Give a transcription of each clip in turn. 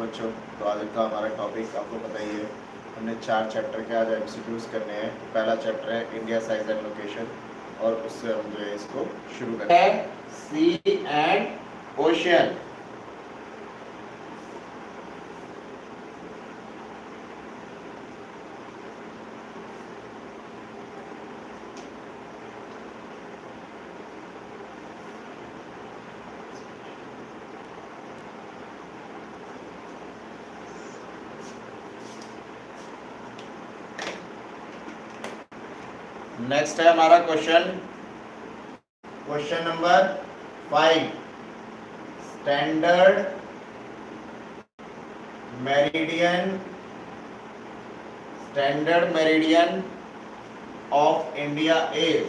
बच्चों, तो आज का हमारा टॉपिक आपको पता ही है। हमने 4 चैप्टर के आज एमसीक्यूज करने हैं। पहला चैप्टर है इंडिया साइज एंड लोकेशन, और उससे हम जो है इसको शुरू करते हैं। सी एंड ओशियन। नेक्स्ट है हमारा question number 5। Standard meridian of India is.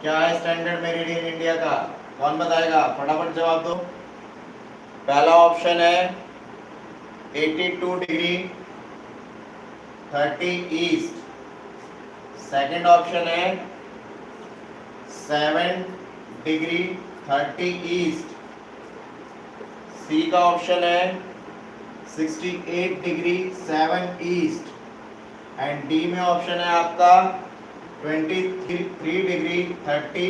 क्या है स्टैंडर्ड मेरिडियन इंडिया का? कौन बताएगा? फटाफट जवाब दो। पहला ऑप्शन है 82 डिग्री 30 ईस्ट। सेकंड ऑप्शन है 7 डिग्री 30 ईस्ट। सी का ऑप्शन है 68 डिग्री 7 ईस्ट। एंड डी में ऑप्शन है आपका 23 डिग्री 30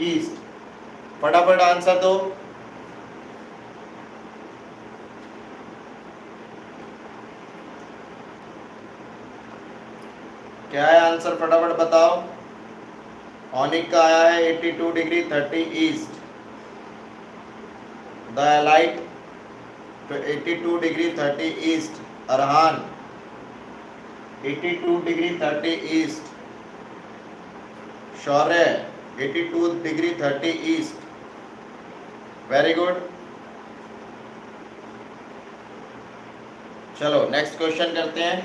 ईस्ट। फटाफट आंसर दो। क्या है आंसर? फटाफट बताओ। ऑनिक का आया है 82 degree 30 east. The elite 82 degree 30 east. Arhaan 82 degree 30 east. Shaurya 82 degree 30 east. Very good. चलो नेक्स्ट क्वेश्चन करते हैं।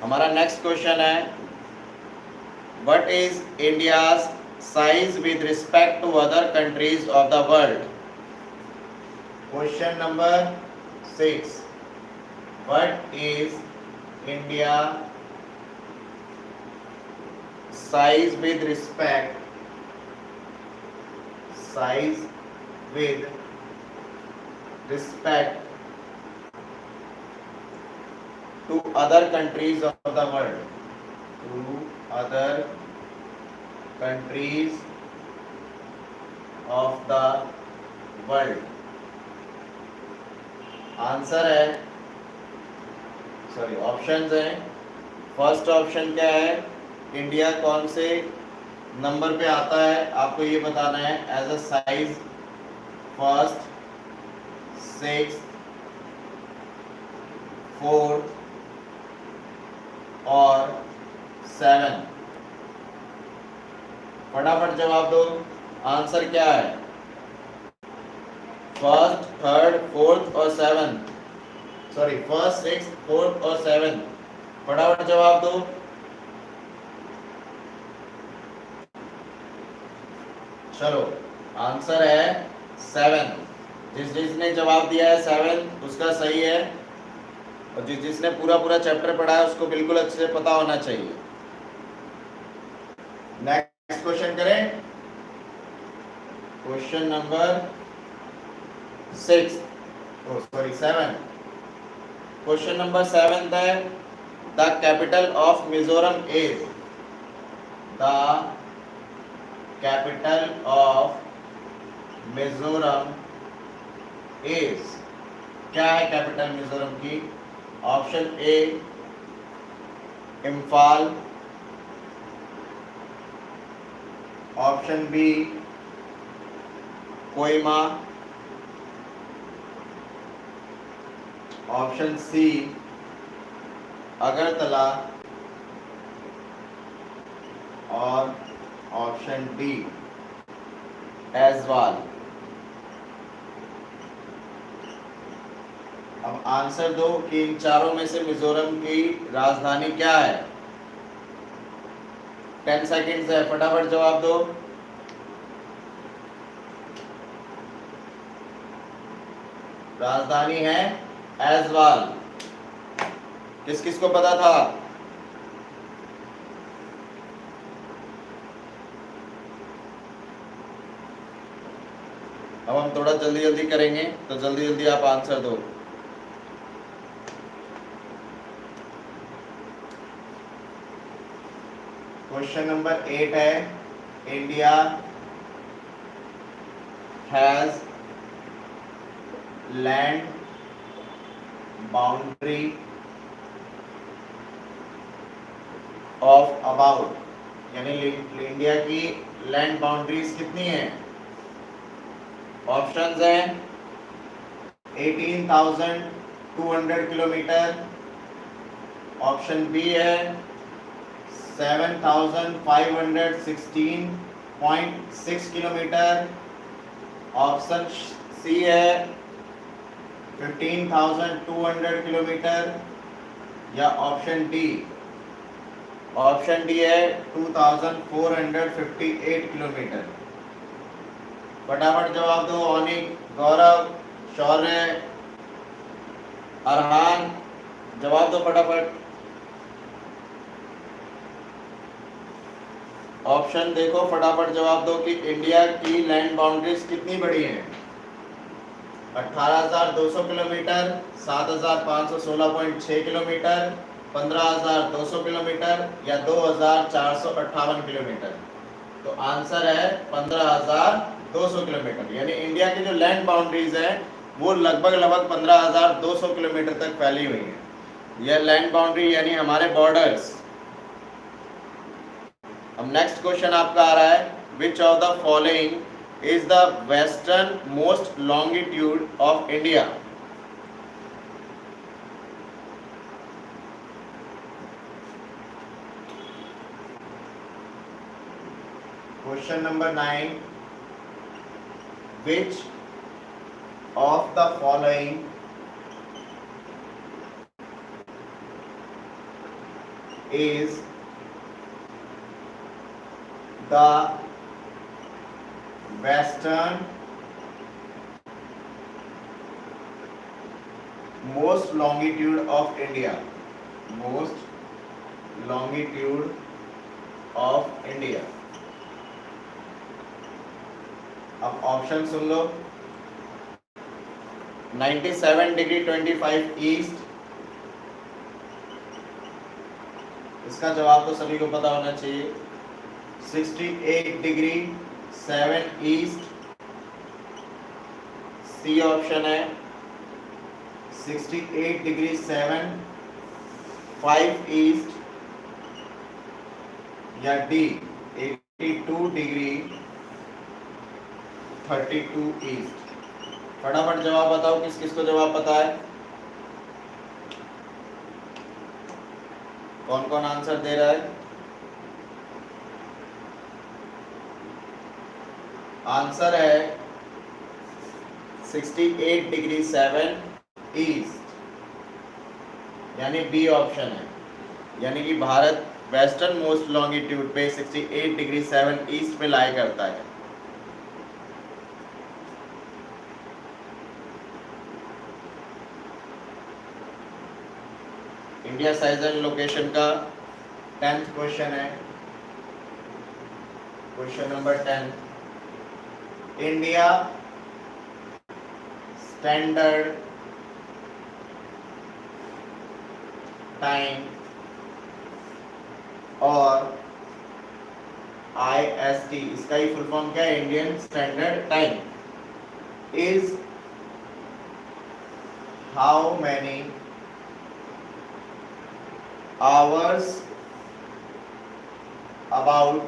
हमारा नेक्स्ट क्वेश्चन है what is India's size with respect to other countries of the world. Question number 6। What is India size with respect to other countries of the world। Answer है, sorry options हैं। First option क्या है? India कौन से number पे आता है आपको ये बताना है एज अ साइज। फर्स्ट, 6, 4 और 7। फटाफट जवाब दो। आंसर क्या है? फर्स्ट, थर्ड, फोर्थ और 7। सॉरी, फर्स्ट, 6, 4 और 7। फटाफट जवाब दो। चलो आंसर है 7। जिसने जवाब दिया है 7 उसका सही है, और जिसने पूरा चैप्टर पढ़ा है उसको बिल्कुल अच्छे से पता होना चाहिए। नेक्स्ट क्वेश्चन करें। Question number 7। क्वेश्चन नंबर 7 है the capital of Mizoram is. The capital of Mizoram is. क्या है कैपिटल मिजोरम की? Option A Imphal, option B Kohima, option C Agartala, और ऑप्शन डी ऐजवाल। अब आंसर दो कि इन चारों में से मिजोरम की राजधानी क्या है। 10 सेकेंड्स है, फटाफट जवाब दो। राजधानी है ऐजवाल। किस किस को पता था? अब हम थोड़ा जल्दी जल्दी करेंगे, तो जल्दी जल्दी आप आंसर दो। क्वेश्चन नंबर 8 है, India has land boundary of about, यानी इंडिया की लैंड बाउंड्रीज कितनी है? ऑप्शंस हैं 18,200 किलोमीटर, ऑप्शन बी है 7,516.6 किलोमीटर, ऑप्शन सी है 15,200 किलोमीटर, या ऑप्शन डी है 2,458 किलोमीटर। फटाफट जवाब दो। अनिक, गौरव, शौर्य, अरहान, जवाब दो फटाफट। ऑप्शन देखो, फटाफट जवाब दो कि इंडिया की लैंड बाउंड्रीज कितनी बड़ी हैं? 18,200 किलोमीटर, 7,516.6 किलोमीटर, 15,200 किलोमीटर, या 2,458 किलोमीटर। तो आंसर है 15,200 किलोमीटर। यानी इंडिया की जो लैंड बाउंड्रीज है वो लगभग 15,200 किलोमीटर तक फैली हुई है। यह लैंड बाउंड्री यानी हमारे बॉर्डर्स। अब नेक्स्ट क्वेश्चन आपका आ रहा है, which of the following is the western most longitude of India? Question number 9, which of the following is the western most longitude of India? Most longitude of India. अब option सुन लो, 97 degree 25 east, इसका जवाब तो सभी को पता होना चाहिए। 68 degree 7 east, सी option है 68 डिग्री 7 5 ईस्ट, या डी 82 डिग्री 32 ईस्ट। फटाफट जवाब बताओ, किस किस को जवाब पता है? कौन कौन आंसर दे रहा है? आंसर है 68 डिग्री 7 ईस्ट, यानी बी ऑप्शन है। यानी कि भारत वेस्टर्न मोस्ट लॉन्गिट्यूड पे 68 डिग्री 7 ईस्ट पे लाई करता है। इंडिया साइज एंड लोकेशन का 10th क्वेश्चन है। Question number 10, India standard time और IST, इसका ही फुल फॉर्म क्या है? Indian standard time, is how many hours about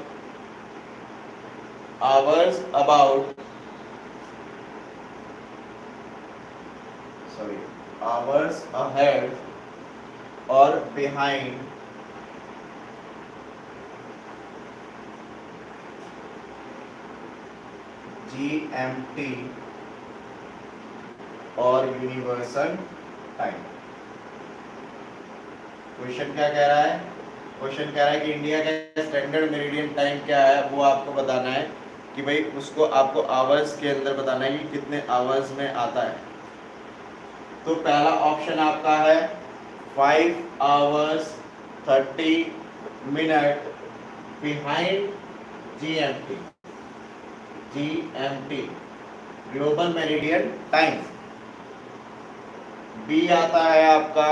hours ahead or behind GMT और यूनिवर्सल टाइम। क्वेश्चन क्या कह रहा है? क्वेश्चन कह रहा है कि इंडिया का स्टैंडर्ड मेरिडियन टाइम क्या है, वो आपको बताना है कि भाई उसको आपको आवर्स के अंदर बताना है कि कितने आवर्स में आता है। तो पहला ऑप्शन आपका है 5 hours 30 minutes behind GMT। Global meridian time. B आता है आपका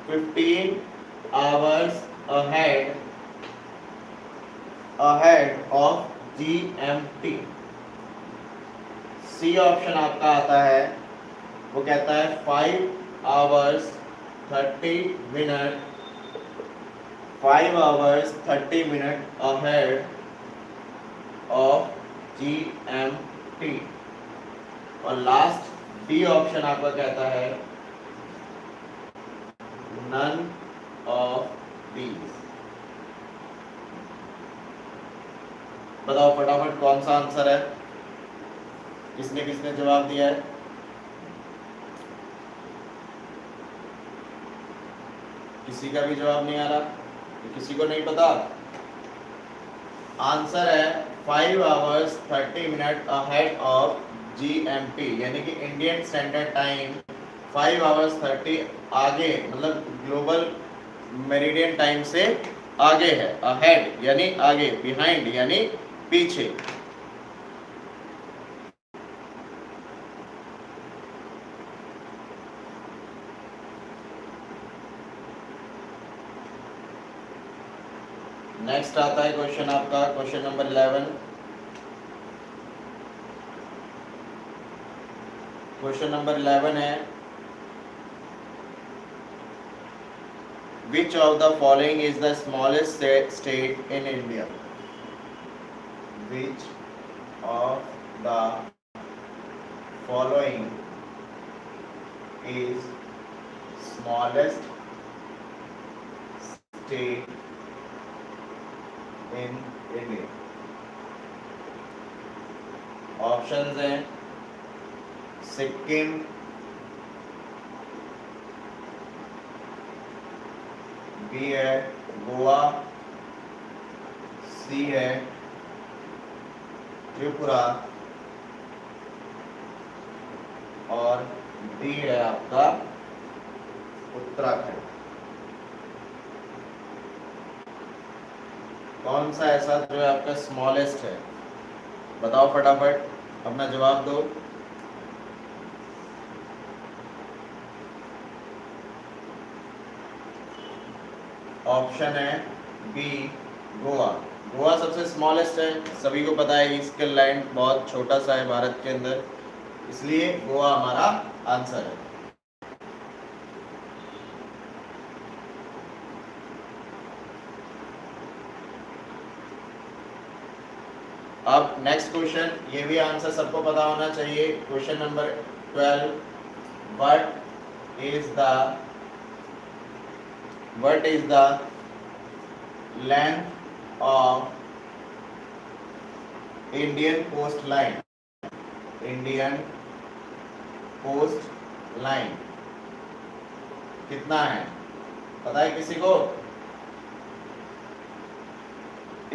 15 hours ahead of GMT। C option आपका आता है, वो कहता है 5 hours 30 minute ahead of GMT। और लास्ट डी ऑप्शन आपका कहता है नन ऑफ दीज। बताओ फटाफट कौन सा आंसर है, किसने किसने जवाब दिया है? किसी का भी जवाब नहीं आ रहा, तो किसी को नहीं पता। आंसर है 5 hours 30 minute ahead of GMT, यानी कि इंडियन स्टैंडर्ड टाइम 5 आवर्स 30 आगे, मतलब ग्लोबल मेरिडियन टाइम से आगे है। अहेड यानी आगे, बिहाइंड यानी पीछे। नेक्स्ट आता है क्वेश्चन आपका, क्वेश्चन नंबर 11। क्वेश्चन नंबर 11 है, which of the following is the smallest state in India? Which of the following is smallest state in India? Options हैं सिक्किम, बी है गोवा, सी है त्रिपुरा और डी है आपका उत्तराखंड। कौन सा ऐसा जो है आपका स्मॉलेस्ट है? बताओ फटाफट, अपना जवाब दो। ऑप्शन है बी गोवा। गोवा सबसे स्मॉलेस्ट है, सभी को पता है इसका लैंड बहुत छोटा सा है भारत के अंदर, इसलिए गोवा हमारा आंसर है। अब नेक्स्ट क्वेश्चन, ये भी आंसर सबको पता होना चाहिए। Question number 12, what is the length of Indian coastline? Indian coastline कितना है, पता है किसी को?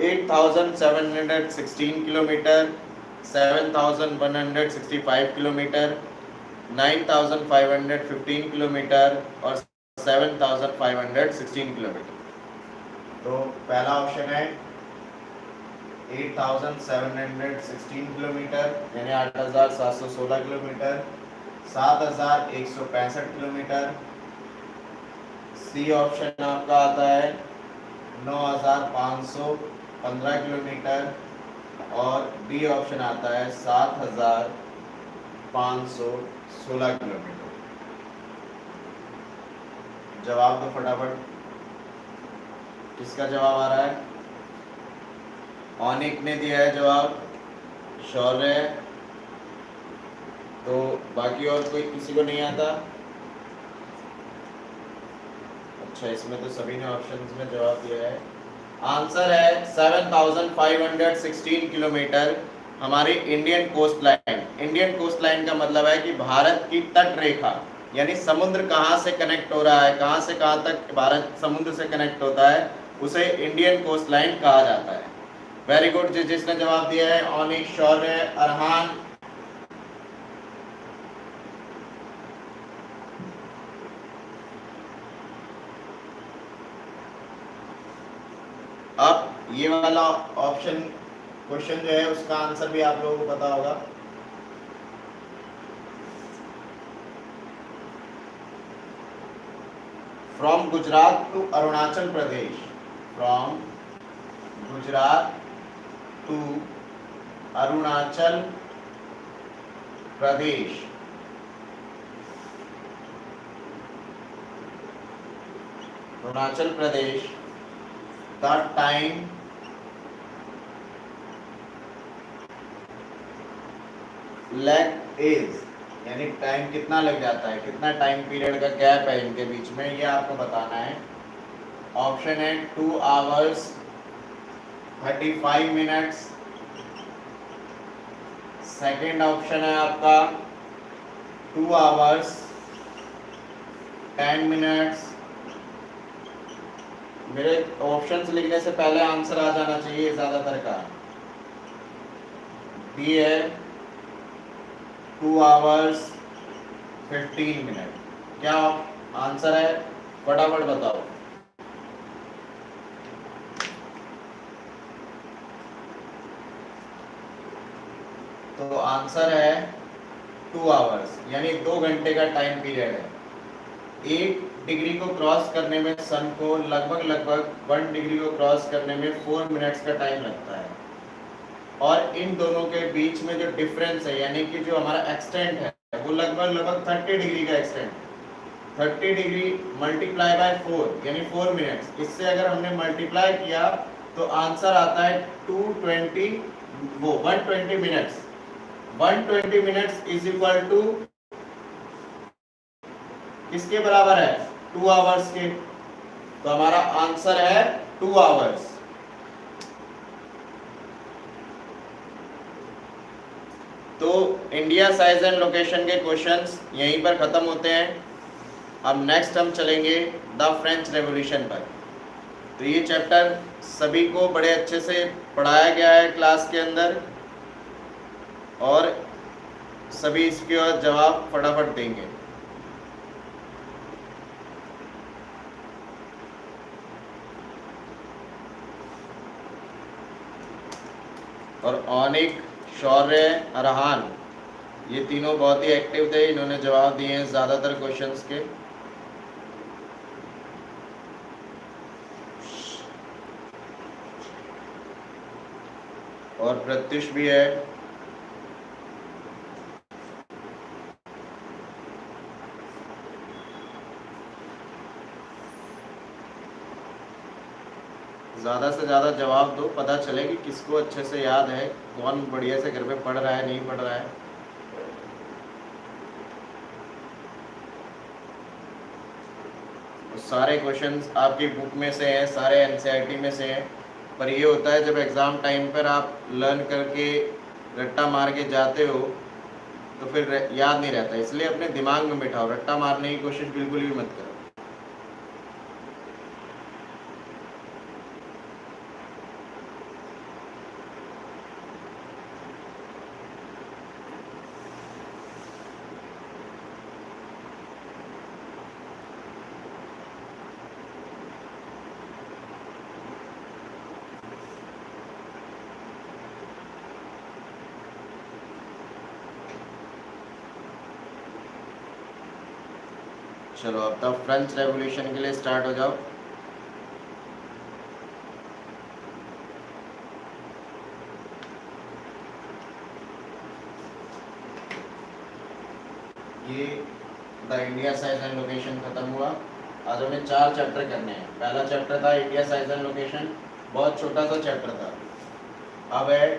8,716 किलोमीटर, 7,165 किलोमीटर, 9,515 किलोमीटर और 7,516 किलोमीटर। तो पहला ऑप्शन है 8,716 किलोमीटर यानी 8,716 किलोमीटर, 7,165 किलोमीटर। सी ऑप्शन आपका आता है 9,515 किलोमीटर और डी ऑप्शन आता है 7,516 किलोमीटर। जवाब दो फटाफट, किसका जवाब आ रहा है? ऑनिक ने दिया है जवाब, शौर्य, तो बाकी और कोई किसी को नहीं आता? अच्छा, इसमें तो सभी ने ऑप्शंस में जवाब दिया है। आंसर है 7,516 किलोमीटर हमारी Indian coast line. Indian coast line का मतलब है कि भारत की तट रेखा, यानी समुद्र कहाँ से कनेक्ट हो रहा है, कहाँ से कहाँ तक भारत समुद्र से कनेक्ट होता है, उसे इंडियन कोस्ट लाइन कहा जाता है। वेरी गुड, जिसने जवाब दिया है ऑनिक, शौर्य, अरहान। अब ये वाला ऑप्शन क्वेश्चन जो है उसका आंसर भी आप लोगों को पता होगा। From Gujarat to Arunachal Pradesh, from Gujarat to Arunachal Pradesh, Arunachal Pradesh, the time lag is, यानी टाइम कितना लग जाता है, कितना टाइम पीरियड का गैप है इनके बीच में, ये आपको बताना है। ऑप्शन है 2 hours 35 minutes, सेकेंड ऑप्शन है आपका 2 hours 10 minutes। मेरे ऑप्शंस लिखने से पहले आंसर आ जाना चाहिए ज्यादातर का। डी है 2 hours 15 minutes। क्या आंसर है, फटाफट बताओ। तो आंसर है 2 hours, यानी 2 घंटे का टाइम पीरियड है। 8 डिग्री को क्रॉस करने में सन को लगभग 1 डिग्री को क्रॉस करने में 4 मिनट्स का टाइम लगता है। और इन दोनों के बीच में जो डिफरेंस है, यानी कि जो हमारा एक्सटेंट है, वो लगभग 30 डिग्री का एक्सटेंट। 30 डिग्री मल्टीप्लाई बाय 4 यानी 4 मिनट्स। इससे अगर हमने मल्टीप्लाई किया तो आंसर आता है 120 minutes. 120 minutes is equal to किसके बराबर है, 2 आवर्स के। तो हमारा आंसर है 2 आवर्स। तो इंडिया साइज एंड लोकेशन के क्वेश्चंस यहीं पर खत्म होते हैं। अब नेक्स्ट हम चलेंगे द फ्रेंच रेवोल्यूशन पर। तो ये चैप्टर सभी को बड़े अच्छे से पढ़ाया गया है क्लास के अंदर, और सभी इसके जवाब फटाफट देंगे। और ऑनिक, शौर्य, अरहान, ये तीनों बहुत ही एक्टिव थे, इन्होंने जवाब दिए हैं ज़्यादातर क्वेश्चंस के। और प्रत्युष भी है। ज़्यादा से ज़्यादा जवाब दो, पता चले कि किसको अच्छे से याद है, कौन बढ़िया से घर पे पढ़ रहा है, नहीं पढ़ रहा है। सारे क्वेश्चंस आपकी बुक में से हैं, सारे एनसीईआरटी में से हैं, पर ये होता है जब एग्ज़ाम टाइम पर आप लर्न करके रट्टा मार के जाते हो तो फिर याद नहीं रहता। इसलिए अपने दिमाग में बिठाओ, रट्टा मारने की कोशिश बिल्कुल भी मत करो। चलो अब तक फ्रेंच रेवोल्यूशन के लिए स्टार्ट हो जाओ। ये the India size and location खत्म हुआ। आज हमें 4 चैप्टर करने हैं। पहला चैप्टर था इंडिया साइज एंड लोकेशन, बहुत छोटा सा चैप्टर था। अब है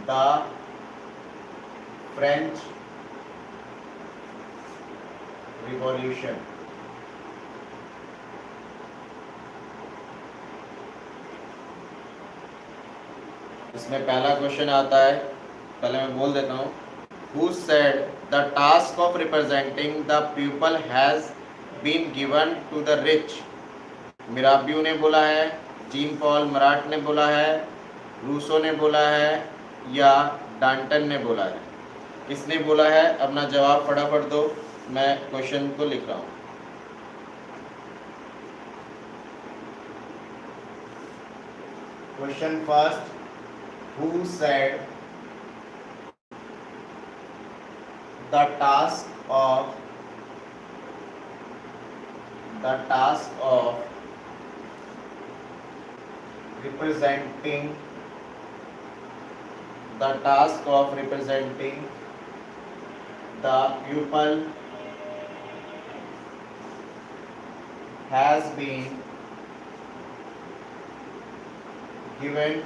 द फ्रेंच रिवॉल्यूशन। इसमें पहला क्वेश्चन आता है, पहले मैं बोल देता हूँ। Who said the task of representing the people has been given to the rich? Mirabeau ने बोला है, जीन पॉल मराट ने बोला है, रूसो ने बोला है, या डांटन ने बोला है? किसने बोला है? अपना जवाब फटाफट दो, मैं क्वेश्चन को लिख रहा हूँ। Question first, who said the task of the task of representing the pupil has been given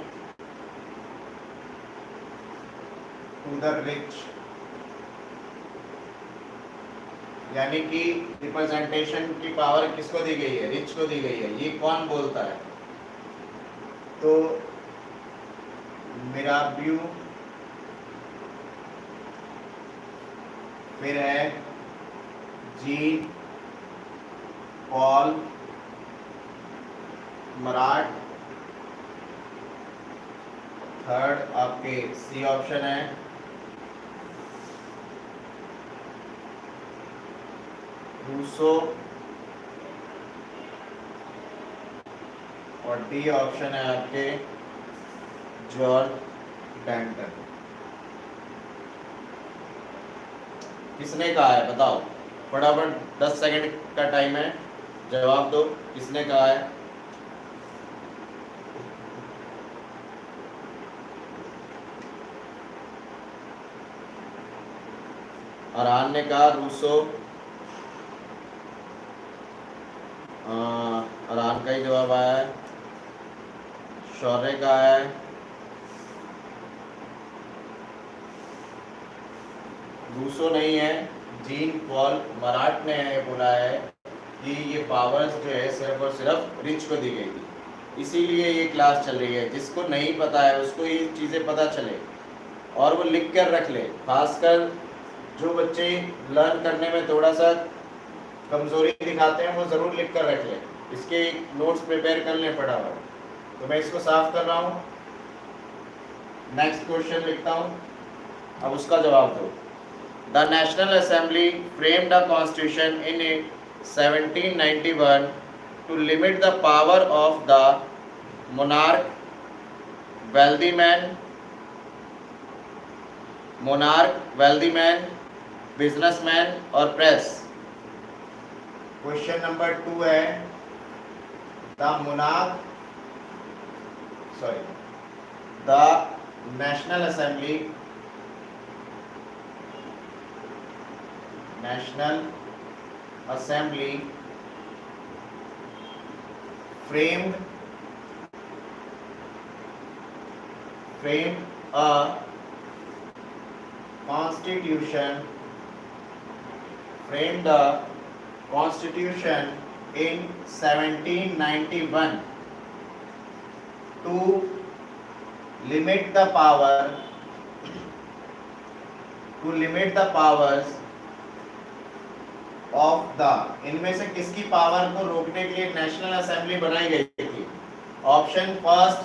to the rich, यानी कि रिप्रेजेंटेशन की पावर किसको दी गई है? रिच को दी गई है। ये कौन बोलता है? तो मिराब्यू, फिर है जीन पॉल मराठ, थर्ड आपके सी ऑप्शन है रूसो, और डी ऑप्शन है आपके जॉर्ज डेंटन। किसने कहा है बताओ, फटाफट 10 सेकंड का टाइम है, जवाब दो, किसने कहा है? अरहान ने कहा रूसो, अरहान का ही जवाब आया है। शौर्य का है, रूसो नहीं है, जीन पॉल मराठ ने बोला है कि ये पावर्स जो है सिर्फ और सिर्फ रिच को दी गई थी, इसीलिए ये क्लास चल रही है। जिसको नहीं पता है उसको ये चीज़ें पता चले और वो लिख कर रख ले। खासकर जो बच्चे लर्न करने में थोड़ा सा कमज़ोरी दिखाते हैं वो ज़रूर लिख कर रख ले, इसके नोट्स प्रिपेयर कर लें फटाफट। तो मैं इसको साफ कर रहा हूँ, नेक्स्ट क्वेश्चन लिखता हूँ, अब उसका जवाब दो। The National Assembly framed a constitution in 1791 to limit the power of the monarch, wealthy man, businessman और press। क्वेश्चन नंबर 2 है the National Assembly framed a constitution in 1791 to limit the powers of the, इनमें से किसकी power को रोकने के लिए national assembly बनाई गई थी? Option first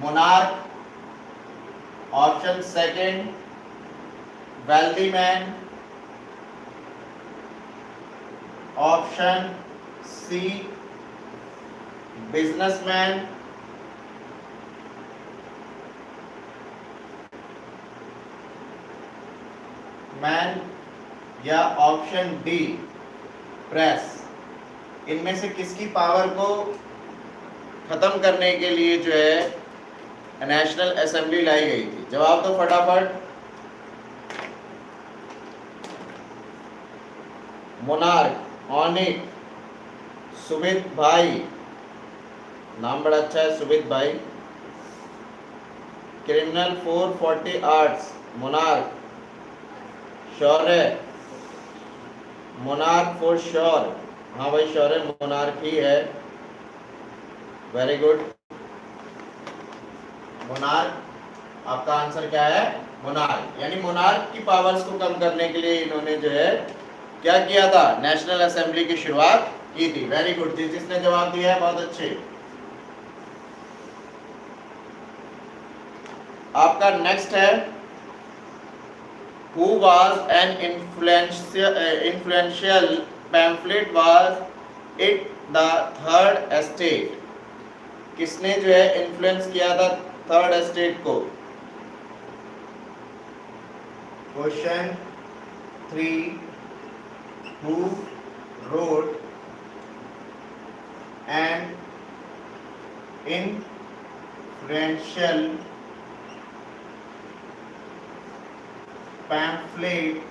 monarch, option second wealthy man, option C businessman, या ऑप्शन डी प्रेस। इनमें से किसकी पावर को खत्म करने के लिए जो है नेशनल असेंबली लाई गई थी? जवाब दो फटाफट। मोनार्क, ऑनिक, सुमित भाई, नाम बड़ा अच्छा है सुमित भाई। Criminal 440 arts monarch, Shaurya monarch for sure, हाँ भाई शौर्य मोनार्क ही है, वेरी गुड। मोनार्क आपका आंसर क्या है? मोनार्क, यानी मोनार्क की पावर्स को कम करने के लिए इन्होंने जो है क्या किया था? नेशनल असेंबली की शुरुआत की थी। वेरी गुड, जिसने जवाब दिया है बहुत अच्छे। आपका नेक्स्ट है who was an influential pamphlet was it the third estate? किसने जो है इन्फ्लुएंस किया था थर्ड एस्टेट को? Question 3 who wrote an influential pamphlet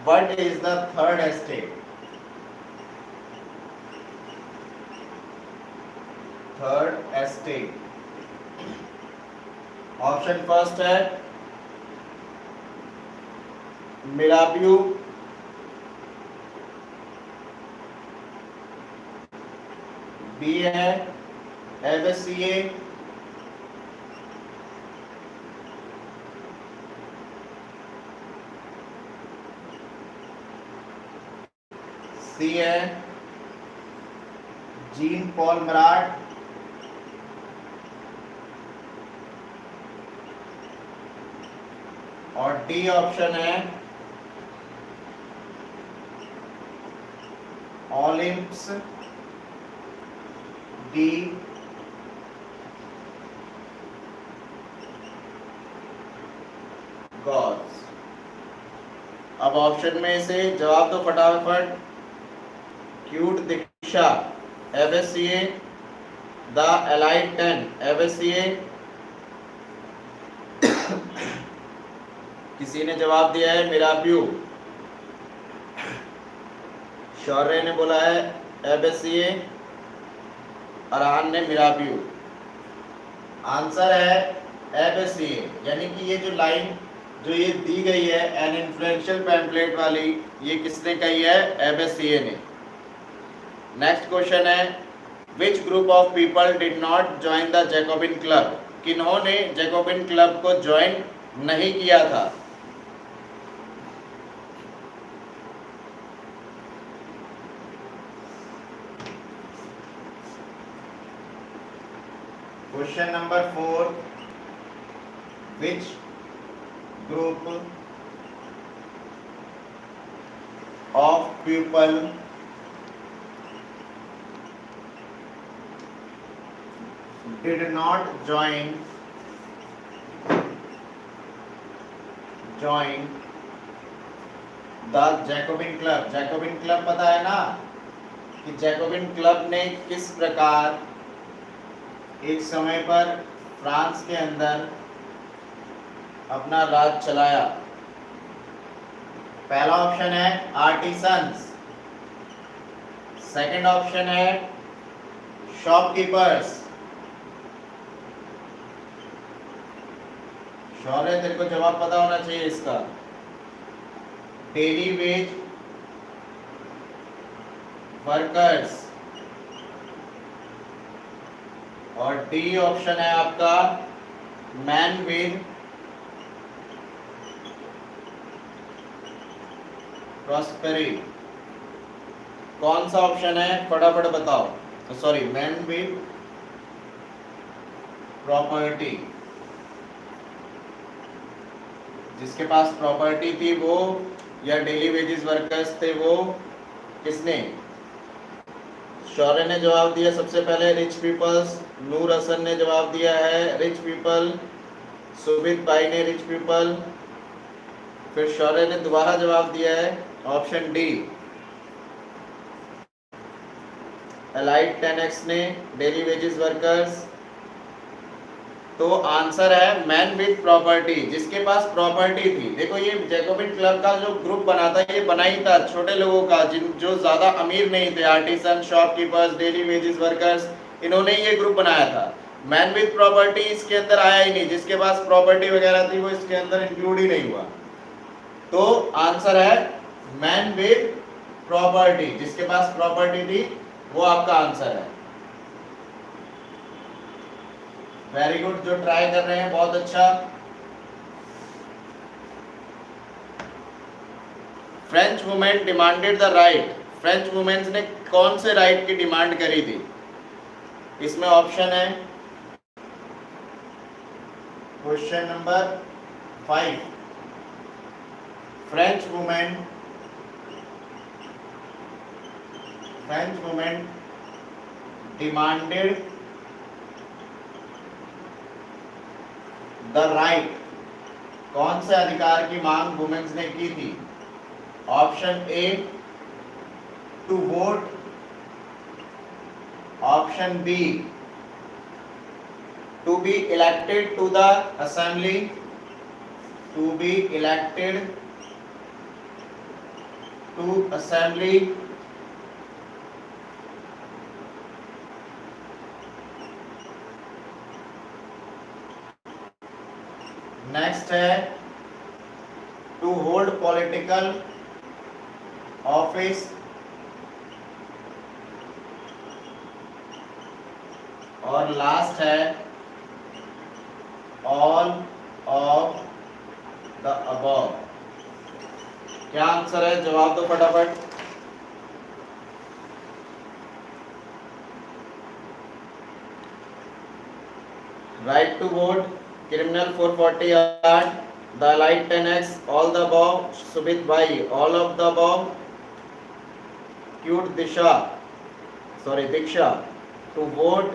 what is the third estate? Third estate option first है मिराबियो, बी है Abbe Sieyes, C है Jean Paul Marat, और डी ऑप्शन है ओलिम्पस डी गॉड्स। अब ऑप्शन में से जवाब दो फटाफट। Cute Diksha Abbe Sieyes, the elite 10 Abbe Sieyes. किसी ने जवाब दिया है मिराबियो, शौर्य ने बोला है एबीसीए, अरहान ने मिराबियो। आंसर है एबीसीए, यानी कि ये जो लाइन जो ये दी गई है एन इन्फ्लुएंशियल पैम्फलेट वाली, ये किसने कही है? एबीसीए ने। नेक्स्ट क्वेश्चन है which group of people did not join the Jacobin club? किन्होंने जैकोबिन क्लब को ज्वाइन नहीं किया था? Question number 4 which group of people did not join the Jacobin club. Jacobin club पता है ना कि जैकोबिन क्लब ने किस प्रकार एक समय पर फ्रांस के अंदर अपना राज चलाया। पहला ऑप्शन है आर्टिसंस, सेकंड ऑप्शन है शॉपकीपर्स। शौर्य तेरे को जवाब पता होना चाहिए इसका। डेली वेज वर्कर्स, और डी ऑप्शन है आपका मैन विद प्रॉस्पेरिटी। कौन सा ऑप्शन है फटाफट बताओ। Sorry, man with property. जिसके पास प्रॉपर्टी थी वो, या डेली वेजेस वर्कर्स थे वो, किसने? शौर्य ने जवाब दिया सबसे पहले रिच पीपल्स, नूर हसन ने जवाब दिया है रिच पीपल, सुबित भाई ने रिच पीपल, फिर शौर्य ने दोबारा जवाब दिया है ऑप्शन डी एलाइट 10x ने डेली वेजेस वर्कर्स। तो आंसर है मैन विद प्रॉपर्टी, जिसके पास प्रॉपर्टी थी। देखो ये जैकोबिन क्लब का जो ग्रुप बना था, ये बना ही था छोटे लोगों का, जिन जो ज्यादा अमीर नहीं थे, artisan, shopkeepers, daily wages workers, इन्होंने ये ग्रुप बनाया था। मैन विद प्रॉपर्टी इसके अंदर आया ही नहीं, जिसके पास प्रॉपर्टी वगैरह थी वो इसके अंदर इंक्लूड ही नहीं हुआ। तो आंसर है मैन विद प्रॉपर्टी, जिसके पास प्रॉपर्टी थी वो आपका आंसर है। वेरी गुड, जो ट्राई कर रहे हैं बहुत अच्छा। French women demanded the right. French women's ने कौन से राइट की डिमांड करी थी? इसमें ऑप्शन है question number 5 French women demanded the right. कौन से अधिकार की मांग वुमेन्स ने की थी? Option A to vote, option B to be elected to the assembly, to be elected to assembly, next है टू होल्ड पॉलिटिकल ऑफिस, और लास्ट है ऑल ऑफ द अबव। क्या आंसर है? जवाब दो फटाफट। Right to vote, criminal 448, the light 10x, all the above, Sumit भाई all of the above, cute Disha sorry Diksha to vote,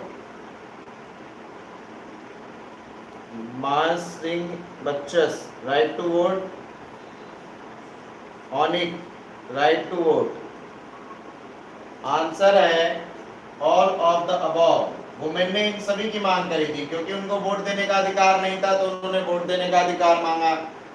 Man Singh बच्चस right to vote, Onik right to vote. Answer है all of the above. Women ने इन सभी की मांग करी थी, क्योंकि उनको वोट देने का अधिकार नहीं था तो उन्होंने वोट देने का अधिकार मांगा।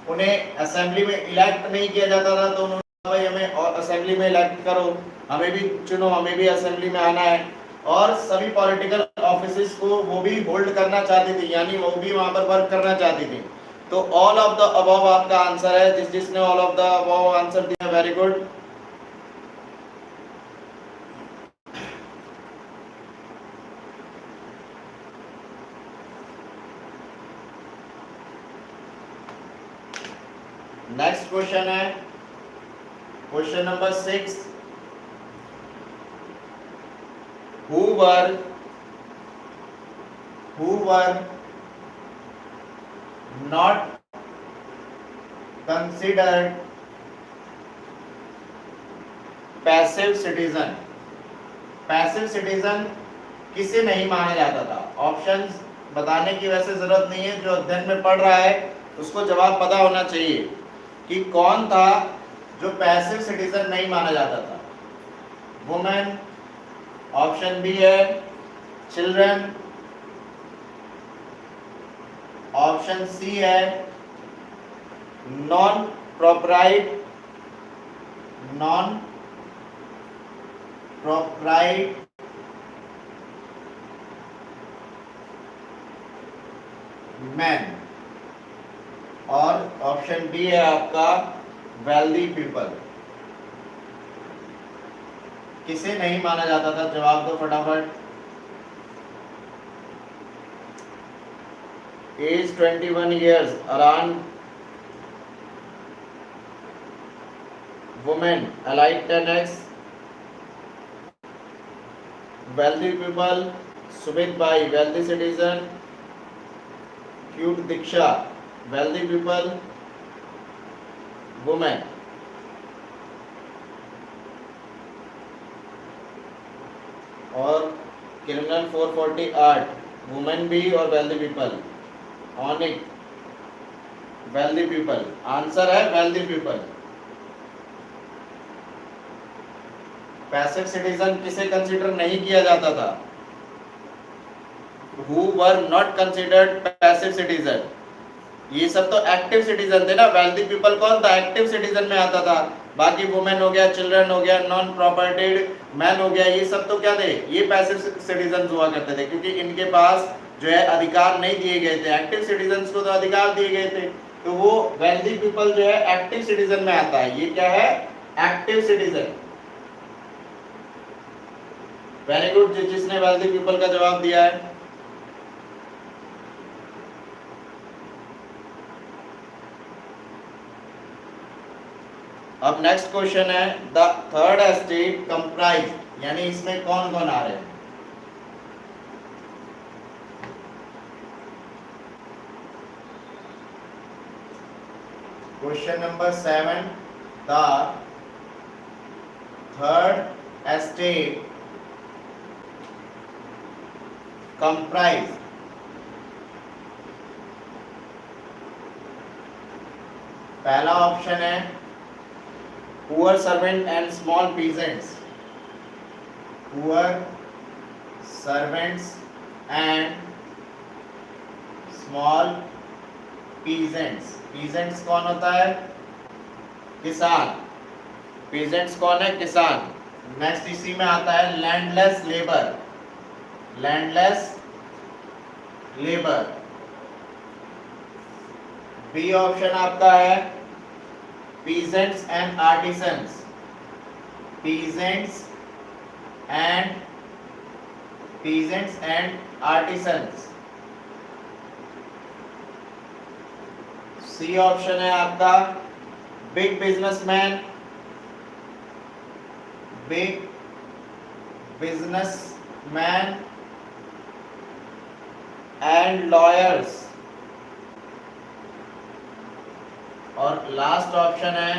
उन्हें असेंबली में इलेक्ट नहीं किया जाता था तो उन्होंने भाई हमें असेंबली में इलेक्ट करो, हमें भी चुनो, हमें भी असेंबली में आना है। और सभी पॉलिटिकल ऑफिसेस को वो भी होल्ड करना चाहती थी, यानी वो भी वहां पर वर्क करना चाहती थी। तो ऑल ऑफ द अबव आपका आंसर है। जिसने all of the above answer दिया, वेरी गुड। नेक्स्ट क्वेश्चन है question number 6। who were not considered passive citizen। Passive citizen किसे नहीं माना जाता था? ऑप्शंस बताने की वैसे जरूरत नहीं है, जो अध्ययन में पढ़ रहा है उसको जवाब पता होना चाहिए कि कौन था जो पैसिव सिटीजन नहीं माना जाता था। वुमेन, ऑप्शन बी है चिल्ड्रन, ऑप्शन सी है नॉन प्रोप्राइट मैन, और ऑप्शन डी है आपका वेल्दी पीपल। किसे नहीं माना जाता था? जवाब दो फटाफट। Age 21 years, around women, allied 10x, wealthy people, Sumit भाई wealthy citizen, cute Diksha wealthy people, women। और क्रिमिनल 448 वुमेन भी और wealthy people, Onik wealthy people. Answer है वेल्दी पीपल। पैसिव सिटीजन किसे कंसीडर नहीं किया जाता था? Who were not considered passive citizen. ये सब तो एक्टिव सिटीजन थे ना। वेल्दी पीपल कौन था? एक्टिव सिटीजन में आता था। बाकी वुमेन हो गया, चिल्ड्रन हो गया, नॉन प्रॉपर्टीड मैन हो गया, ये सब तो क्या थे? ये पैसिव सिटीजन हुआ करते थे, क्योंकि इनके पास जो है अधिकार नहीं दिए गए थे। एक्टिव सिटीजन्स को तो अधिकार दिए गए थे, तो वो वेल्दी पीपल जो है एक्टिव सिटीजन में आता है। ये क्या है? Active citizen. वेरी गुड, जिसने वेल्दी पीपल का जवाब दिया है। अब नेक्स्ट क्वेश्चन है द थर्ड एस्टेट कंप्राइज, यानी इसमें कौन कौन आ रहे हैं? Question number 7, the third estate comprise. पहला ऑप्शन है poor servant and small peasants, poor servants and small peasants. Peasants कौन होता है? किसान। पीजेंट्स कौन है? किसान। नेक्स्ट इसी में आता है landless labour, landless labour. B option आपका है peasants and artisans, peasants and artisans. C option है आपका big businessman, big businessman and lawyers. और लास्ट ऑप्शन है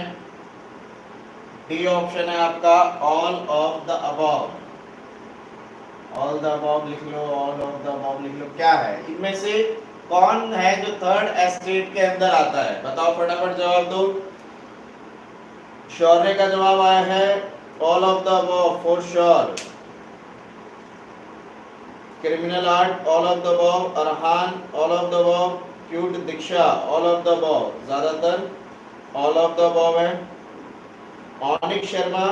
डी ऑप्शन है आपका all of the above. All the above लिख लो, ऑल ऑफ द अबव लिख लो। क्या है इनमें से कौन है जो थर्ड एस्टेट के अंदर आता है? बताओ फटाफट जवाब दो। शौर्य का जवाब आया है all of the above for sure. Criminal art all of the above, Arhan all of the above, cute Diksha all of the above, ज्यादातर ऑल ऑफ द अबव है। Onik Sharma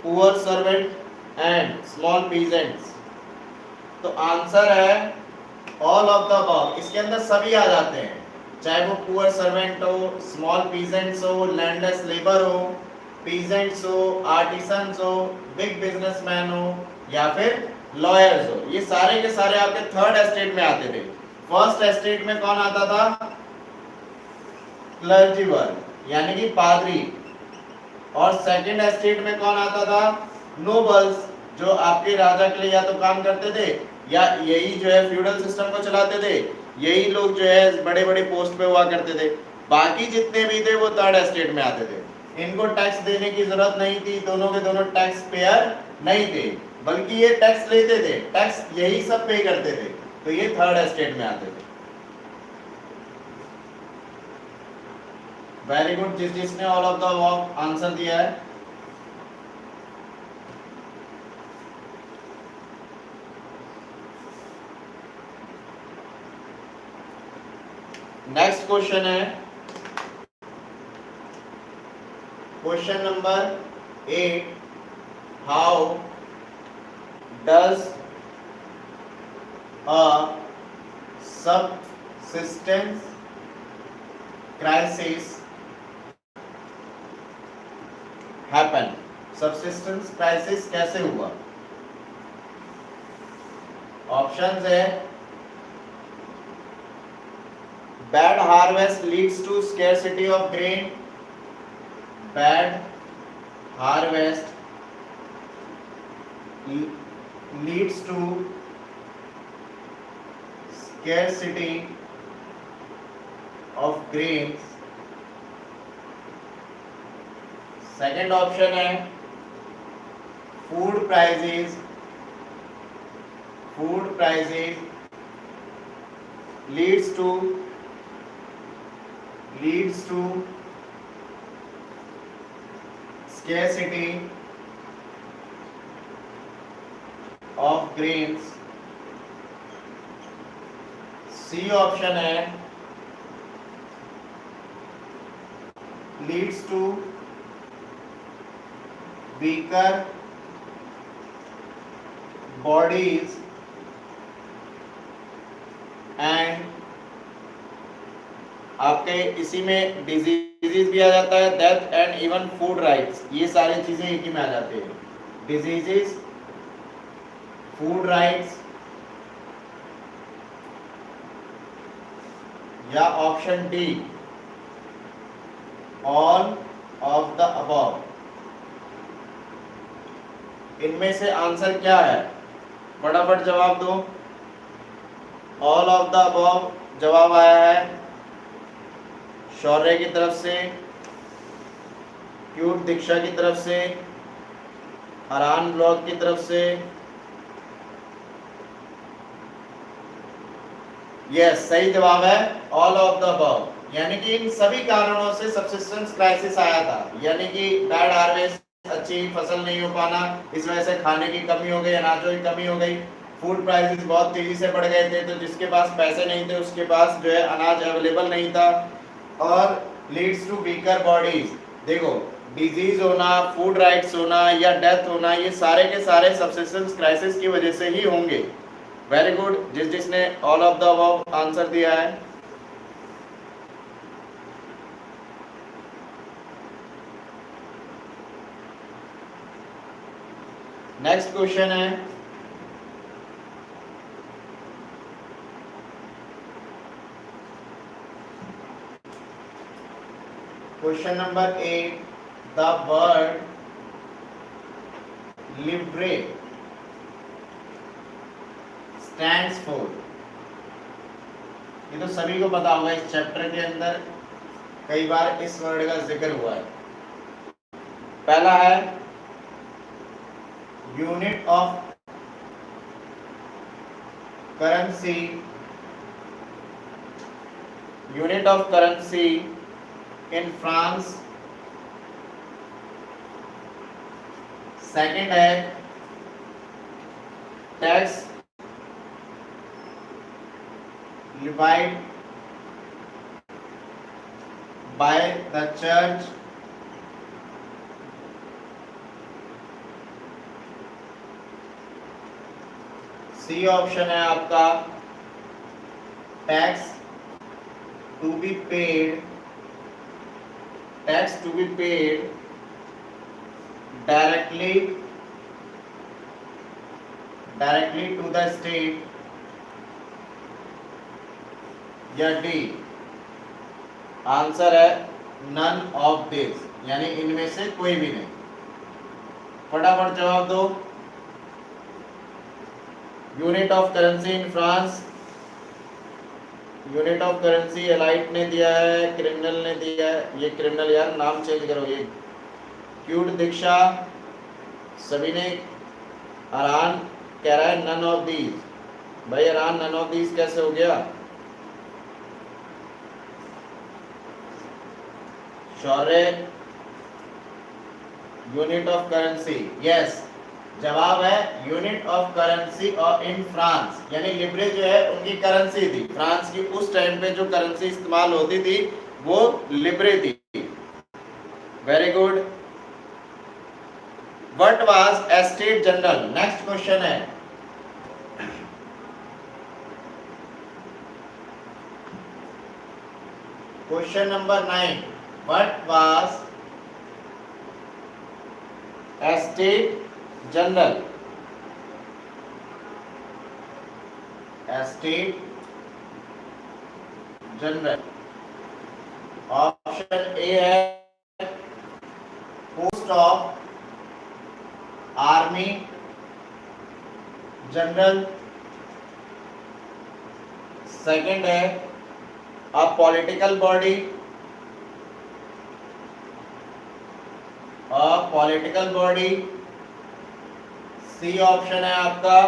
poor servant and small peasants. तो आंसर है all of the above. इसके अंदर सभी आ जाते हैं, चाहे वो पुअर सर्वेंट हो, स्मॉल पीजेंट्स हो, लैंडलेस लेबर हो, पीजेंट्स हो, आर्टिसंस हो, बिग बिजनेसमैन हो या फिर लॉयर्स हो। ये सारे के सारे आपके थर्ड एस्टेट में आते थे। फर्स्ट एस्टेट में कौन आता था? क्लर्जी वर्ग यानी कि पादरी। और सेकंड एस्टेट में कौन आता था? नोबल्स, जो आपके राजा के लिए या तो काम करते थे या यही जो है फ्यूडल सिस्टम को चलाते थे। यही लोग जो है बड़े बड़े पोस्ट पे हुआ करते थे। बाकी जितने भी थे वो थर्ड एस्टेट में आते थे। इनको टैक्स देने की जरूरत नहीं थी, दोनों के दोनों टैक्स पेयर नहीं थे, बल्कि ये टैक्स लेते थे, टैक्स यही सब पे करते थे। तो ये थर्ड एस्टेट में आते थे। वेरी गुड, जिसने all of the above answer दिया है। नेक्स्ट क्वेश्चन है question number 8। How does a subsistence crisis happen? Subsistence crisis कैसे हुआ? ऑप्शंस है bad harvest leads to scarcity of grain, bad harvest leads to scarcity of grains। Second option है food prices leads to scarcity of grains। C option है leads to weaker bodies and आपके इसी में diseases भी आ जाता है, death and even food rights. ये सारी चीजें एक ही में आ जाती है, डिजीजेस, फूड राइट्स या option D all of the above. इनमें से आंसर क्या है? फटाफट जवाब दो। ऑल ऑफ द अबव जवाब आया है शौर्य की तरफ से, क्यूट दीक्षा की तरफ से, अरान ब्लॉग की तरफ से। यस, सही जवाब है ऑल ऑफ द अबव। यानी कि इन सभी कारणों से सबसिस्टेंस क्राइसिस आया था, यानी कि बैड हार्वेस्ट, अच्छी फसल नहीं हो पाना, इस वजह से खाने की कमी हो गई, अनाजों की कमी हो गई, फूड प्राइसेस बहुत तेजी से बढ़ गए थे, तो जिसके पास पैसे नहीं थे उसके पास जो है अनाज अवेलेबल नहीं था, और लीड्स टू वीकर बॉडीज। देखो डिजीज होना, फूड राइट्स होना या डेथ होना, ये सारे के सारे सबसिस्टेंस क्राइसिस की वजह से ही होंगे। वेरी गुड, जिसने all of the above answer दिया है। नेक्स्ट क्वेश्चन है question number 8, the word Libre stands for. ये तो सभी को पता होगा, इस चैप्टर के अंदर कई बार इस वर्ड का जिक्र हुआ है। पहला है unit of currency, unit of currency in France. Second है tax levied by the church C option है आपका tax to be paid, tax to be paid directly to the state, या डी आंसर है नन ऑफ दिस, यानी इनमें से कोई भी नहीं। फटाफट जवाब दो। यूनिट ऑफ करेंसी इन फ्रांस, यूनिट ऑफ करेंसी एलाइट ने दिया है, क्रिमिनल ने दिया है, ये क्रिमिनल यार नाम चेंज करो, ये क्यूट दीक्षा, सभी ने, अरान कह रहा है नन ऑफ दीज। भाई अरान नन ऑफ दीज कैसे हो गया? शौर्य यूनिट ऑफ करेंसी, यस जवाब है यूनिट ऑफ करेंसी और इन फ्रांस, यानी लिब्रे जो है उनकी करेंसी थी, फ्रांस की उस टाइम पे जो करेंसी इस्तेमाल होती थी वो लिब्रे थी। Very good. What was estate general? Next question है question number 9, what was estate general? Estate general option A है post of army general, second है a political body, a political body, C option है आपका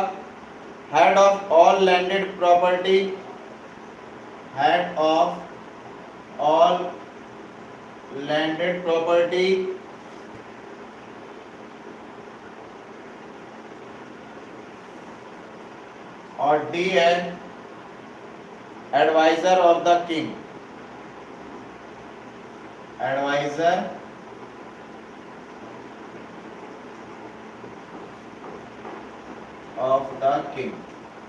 head of all landed property, head of all landed property, और D है adviser of the king, adviser of the king.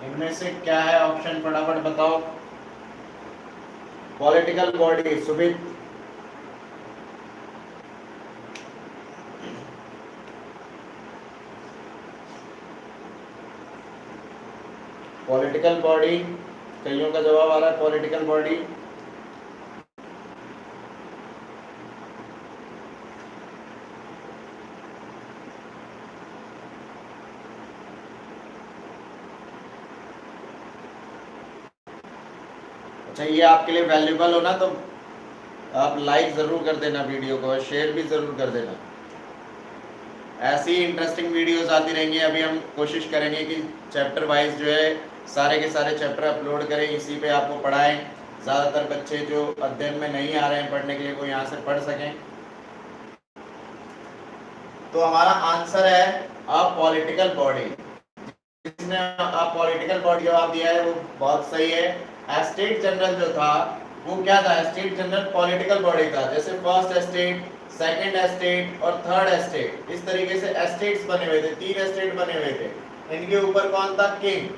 इनमें से क्या है option, फटाफट बताओ। पॉलिटिकल बॉडी सुबित, पॉलिटिकल बॉडी, कईयों का जवाब आ रहा है पॉलिटिकल बॉडी। अच्छा ये आपके लिए वैल्यूबल हो ना तो आप लाइक जरूर कर देना वीडियो को, शेयर भी जरूर कर देना। ऐसी इंटरेस्टिंग वीडियोस आती रहेंगी। अभी हम कोशिश करेंगे कि चैप्टर वाइज जो है सारे के सारे चैप्टर अपलोड करें, इसी पे आपको पढ़ाएं, ज्यादातर बच्चे जो अध्ययन में नहीं आ रहे हैं पढ़ने के लिए वो यहाँ से पढ़ सकें। तो हमारा आंसर है अ पॉलिटिकल बॉडी। जिसने अ पॉलिटिकल बॉडी जवाब दिया है वो बहुत सही है। स्टेट जनरल जो था वो क्या था? स्टेट जनरल पॉलिटिकल बॉडी था, जैसे फर्स्ट एस्टेट, सेकंड एस्टेट और थर्ड एस्टेट, इस तरीके से एस्टेट्स बने हुए थे, 3 एस्टेट बने हुए थे। इनके ऊपर कौन था? किंग।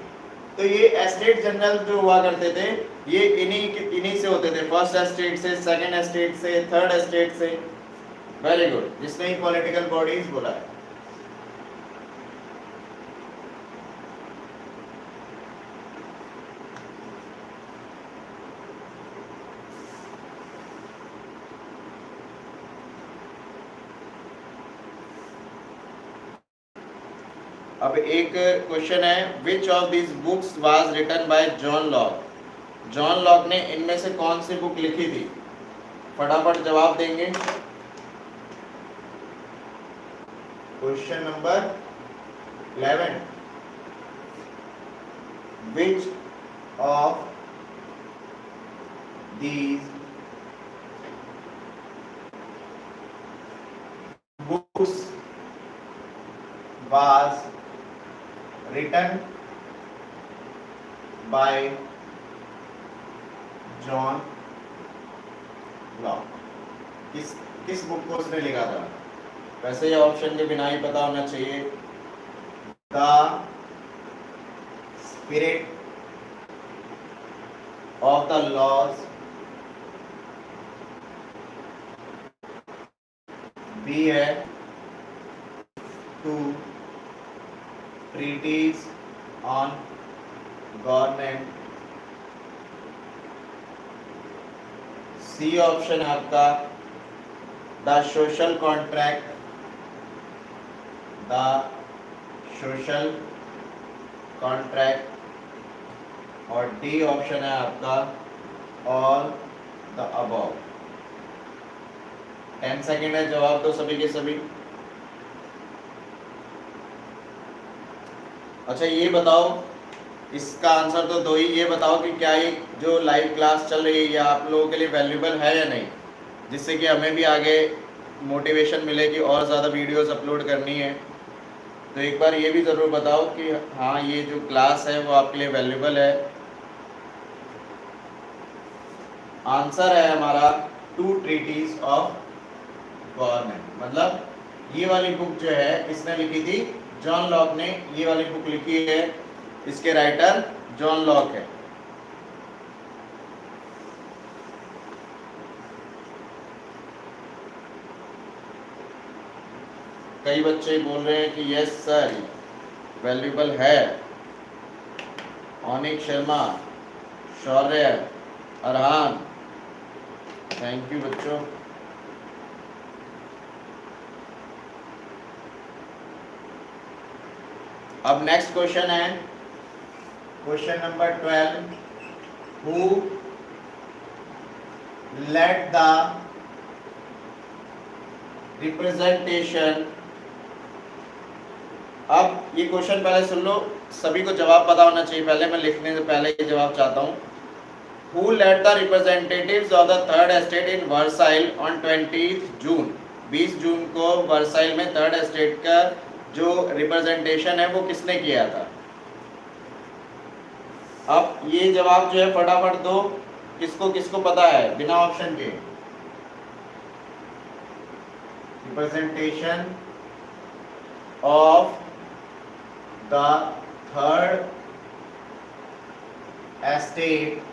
तो ये एस्टेट जनरल जो हुआ करते थे ये इन्हीं से होते थे, फर्स्ट एस्टेट से, सेकंड एस्टेट से, थर्ड एस्टेट से। वेरी गुड, जिसने ही पॉलिटिकल बॉडीज बोला है। अब एक क्वेश्चन है, which of this books was written by John Locke? John Locke ने इनमें से कौन सी बुक लिखी थी? फटाफट जवाब देंगे। Question number 11, which of these books was written by John Locke? किस बुक को उसने लिखा था? वैसे ये ऑप्शन के बिना ही पता होना चाहिए। The spirit of the laws, B है two treaties on government, C option है आपका the social contract, the social contract, और डी ऑप्शन है आपका ऑल द अबव। 10 सेकेंड है, जवाब दो सभी के सभी। अच्छा ये बताओ, इसका आंसर तो दो ही, ये बताओ कि क्या ये जो लाइव क्लास चल रही है ये आप लोगों के लिए वैल्यूएबल है या नहीं, जिससे कि हमें भी आगे मोटिवेशन मिले कि और ज़्यादा वीडियोस अपलोड करनी है। तो एक बार ये भी ज़रूर बताओ कि हाँ ये जो क्लास है वो आपके लिए वैल्यूएबल है। आंसर है हमारा 2 ट्रीटीज ऑफ गवर्नमेंट। मतलब ये वाली बुक जो है किसने लिखी थी? जॉन लॉक ने ये वाली बुक लिखी है, इसके राइटर जॉन लॉक है। कई बच्चे बोल रहे हैं कि यस सर वैल्यूएबल है। अनिक शर्मा, शौर्य, अरहान, थैंक यू बच्चों। अब नेक्स्ट क्वेश्चन है question number 12, who led the representation. अब ये क्वेश्चन पहले सुन लो, सभी को जवाब पता होना चाहिए, पहले मैं लिखने से पहले ये जवाब चाहता हूँ। Who led the representatives of the third estate in Versailles on 20th June? 20 जून को वर्साइल में थर्ड एस्टेट का जो रिप्रेजेंटेशन है वो किसने किया था? अब ये जवाब जो है फटाफट दो, किसको किसको पता है बिना ऑप्शन के? Representation of the third estate,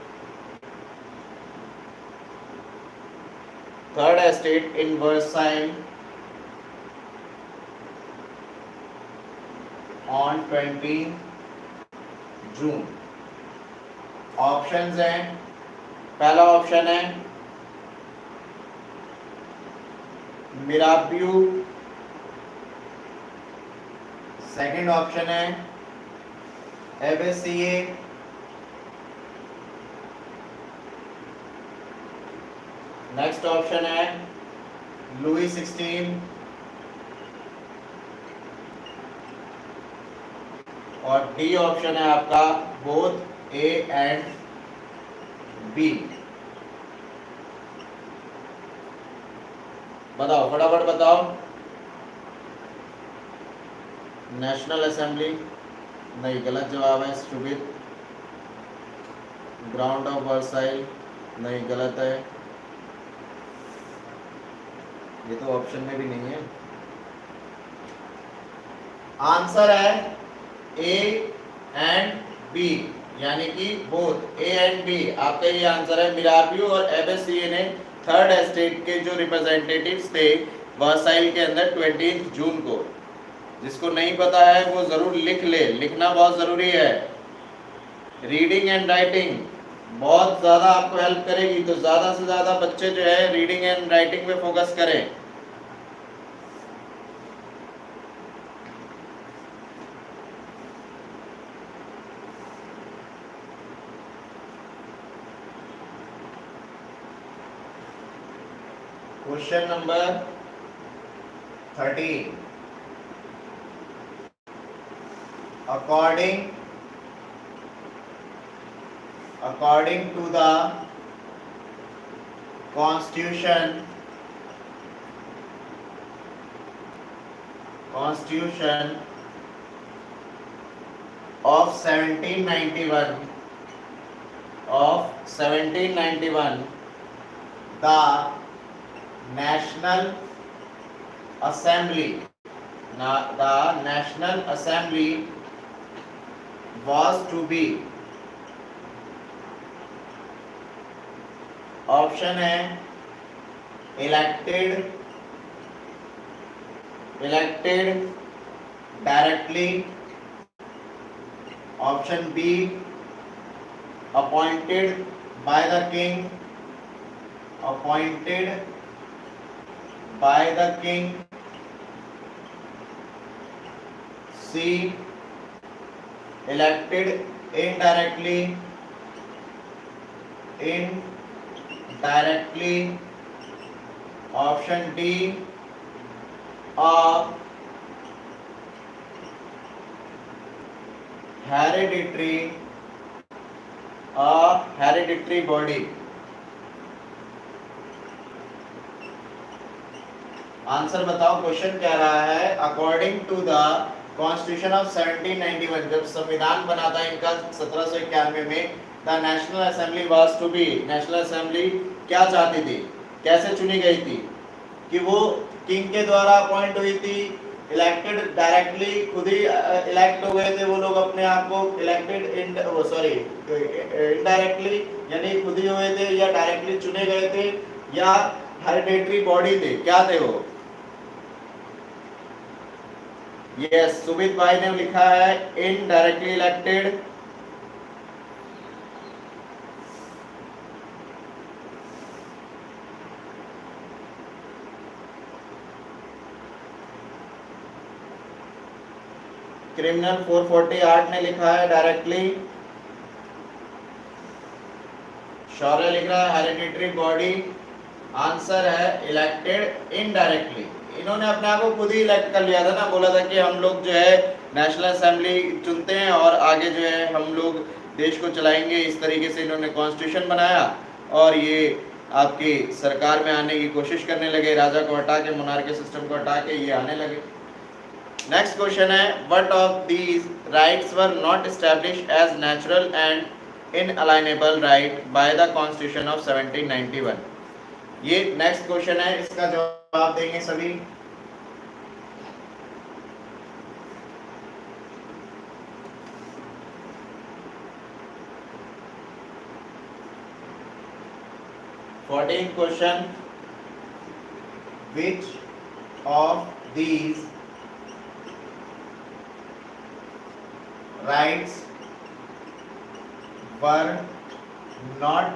third estate in Versailles on 20 June. Options हैं, पहला ऑप्शन है मिराब्यू, सेकंड ऑप्शन है एबेसिए, नेक्स्ट ऑप्शन है लुई 16 और डी ऑप्शन है आपका बोथ ए एंड बी। बताओ फटाफट बताओ। नेशनल असेंबली नहीं, गलत जवाब है, स्टूपिड। ग्राउंड ऑफ वर्साइल नहीं, गलत है, ये तो ऑप्शन में भी नहीं है। आंसर है ए एंड बी, यानी कि बोथ ए एंड बी आपका ये आंसर है। मिरापियो और एबेसिए ने थर्ड एस्टेट के जो रिप्रेजेंटेटिव्स थे वर्साइल के अंदर 20 जून को। जिसको नहीं पता है वो जरूर लिख ले, लिखना बहुत जरूरी है। रीडिंग एंड राइटिंग बहुत ज़्यादा आपको हेल्प करेगी, तो ज़्यादा से ज़्यादा बच्चे जो है रीडिंग एंड राइटिंग पे फोकस करें। Question number 13, according to the constitution of 1791, the National Assembly was to be, option है elected directly, option B appointed by the king, C elected indirectly, option D hereditary body. Answer बताओ। Question कह रहा है according to the constitution of 1791, जब संविधान बना था इनका 1791 में, the national assembly was to be, national assembly क्या चाहती थी, कैसे चुनी गई थी, कि वो किंग के द्वारा अपॉइंट हुई थी, इलेक्टेड डायरेक्टली, खुद ही इलेक्ट हो गए थे वो लोग अपने आप को, इलेक्टेड इनडायरेक्टली यानी खुद ही हुए थे, या डायरेक्टली चुने गए थे, या हेरिडेटरी बॉडी थे, क्या थे वो। यस, सुमित भाई ने लिखा है इनडायरेक्टली इलेक्टेड। क्रिमिनल 448 ने लिखा है डायरेक्टली। शौर्य लिख रहा है हेरिडिटरी बॉडी। आंसर है इलेक्टेड इनडायरेक्टली। इन्होंने अपने आप को खुद ही इलेक्ट कर लिया था ना, बोला था कि हम लोग जो है नेशनल असेंबली चुनते हैं और आगे जो है हम लोग देश को चलाएंगे। इस तरीके से इन्होंने कॉन्स्टिट्यूशन बनाया और ये आपकी सरकार में आने की कोशिश करने लगे, राजा को हटा के, मोनार्की सिस्टम को हटा के ये आने लगे। नेक्स्ट क्वेश्चन है what of these rights were not established as natural and inalienable right by the constitution of 1791। ये नेक्स्ट क्वेश्चन है, इसका जवाब देंगे सभी। Fourteen question, which of these rights were not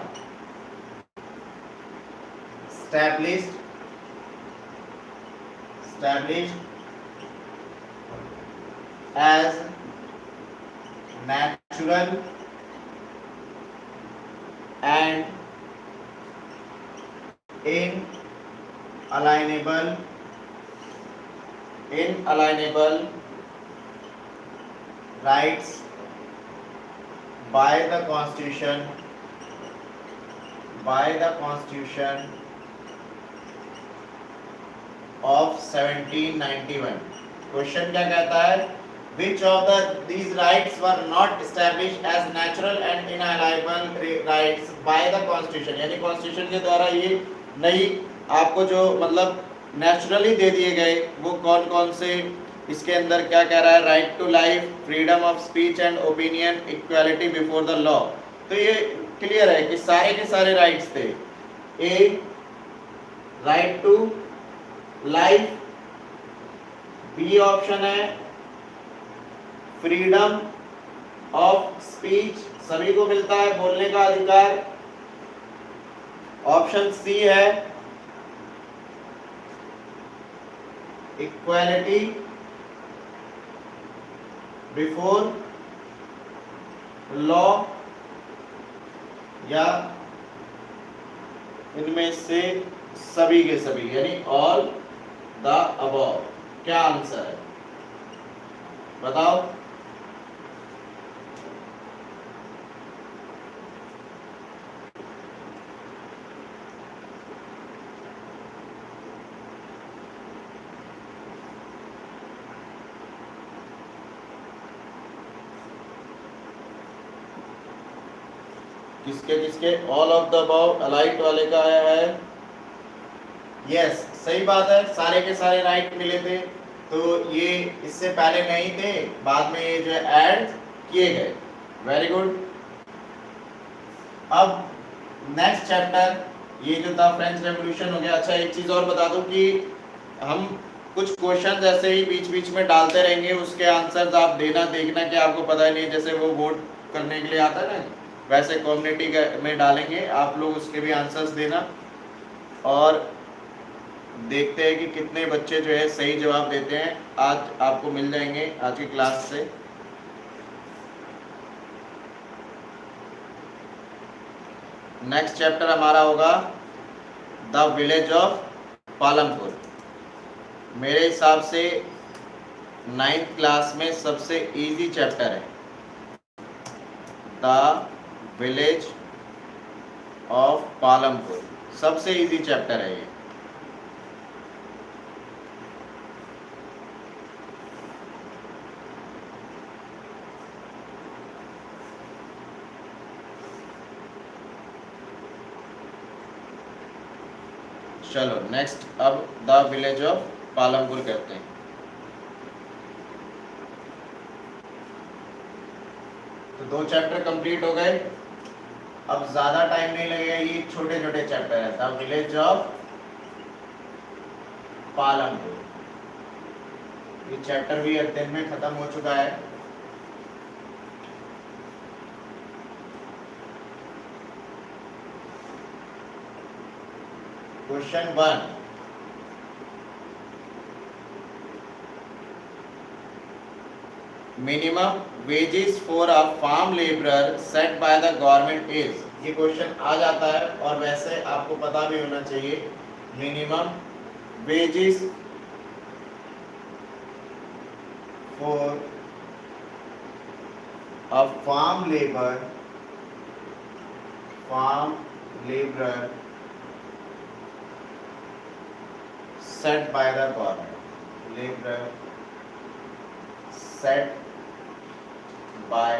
established as natural and inalienable rights by the constitution of 1791। Question क्या कहता है, which of these rights were not established as natural and inalienable rights by the constitution, यानी constitution के द्वारा ये नहीं आपको जो मतलब नेचुरली दे दिए गए वो कौन कौन से, इसके अंदर क्या कह रहा है, right to life, freedom of speech and opinion, equality before the law. तो ये क्लियर है कि सारे के सारे राइट्स थे। A right to life, B option है फ्रीडम ऑफ स्पीच, सभी को मिलता है बोलने का अधिकार। ऑप्शन सी है इक्वालिटी बिफोर लॉ, या इनमें से सभी के सभी, यानी ऑल द अबव। क्या आंसर है बताओ। किसके किसके, all of the above, elite वाले का आया है। यस सही बात है, सारे के सारे राइट मिले थे, तो ये इससे पहले नहीं थे, बाद में ये जो ऐड किए गए। Very good. अब नेक्स्ट चैप्टर, ये जो था फ्रेंच रेवोल्यूशन हो गया। अच्छा एक चीज और बता दूं कि हम कुछ क्वेश्चन ऐसे ही बीच बीच में डालते रहेंगे, उसके आंसर्स आप देना, देखना कि आपको पता ही नहीं, जैसे वो वोट करने के लिए आता है ना, वैसे कम्युनिटी में डालेंगे, आप लोग उसके भी आंसर्स देना, और देखते हैं कि कितने बच्चे जो है सही जवाब देते हैं। आज आपको मिल जाएंगे आज की क्लास से। नेक्स्ट चैप्टर हमारा होगा द विलेज ऑफ पालमपुर। मेरे हिसाब से 9th क्लास में सबसे इजी चैप्टर है द विलेज ऑफ पालमपुर, सबसे इजी चैप्टर है ये। चलो नेक्स्ट, अब द विलेज ऑफ पालमपुर करते हैं। तो 2 चैप्टर कंप्लीट हो गए, अब ज्यादा टाइम नहीं लगेगा, ये छोटे छोटे चैप्टर है। द विलेज ऑफ पालमपुर, ये चैप्टर भी एक दिन में खत्म हो चुका है। Question 1, minimum wages for a farm labourer set by the government is. ये क्वेश्चन आ जाता है और वैसे आपको पता भी होना चाहिए। Minimum wages for a farm labourer set by the government, labor set by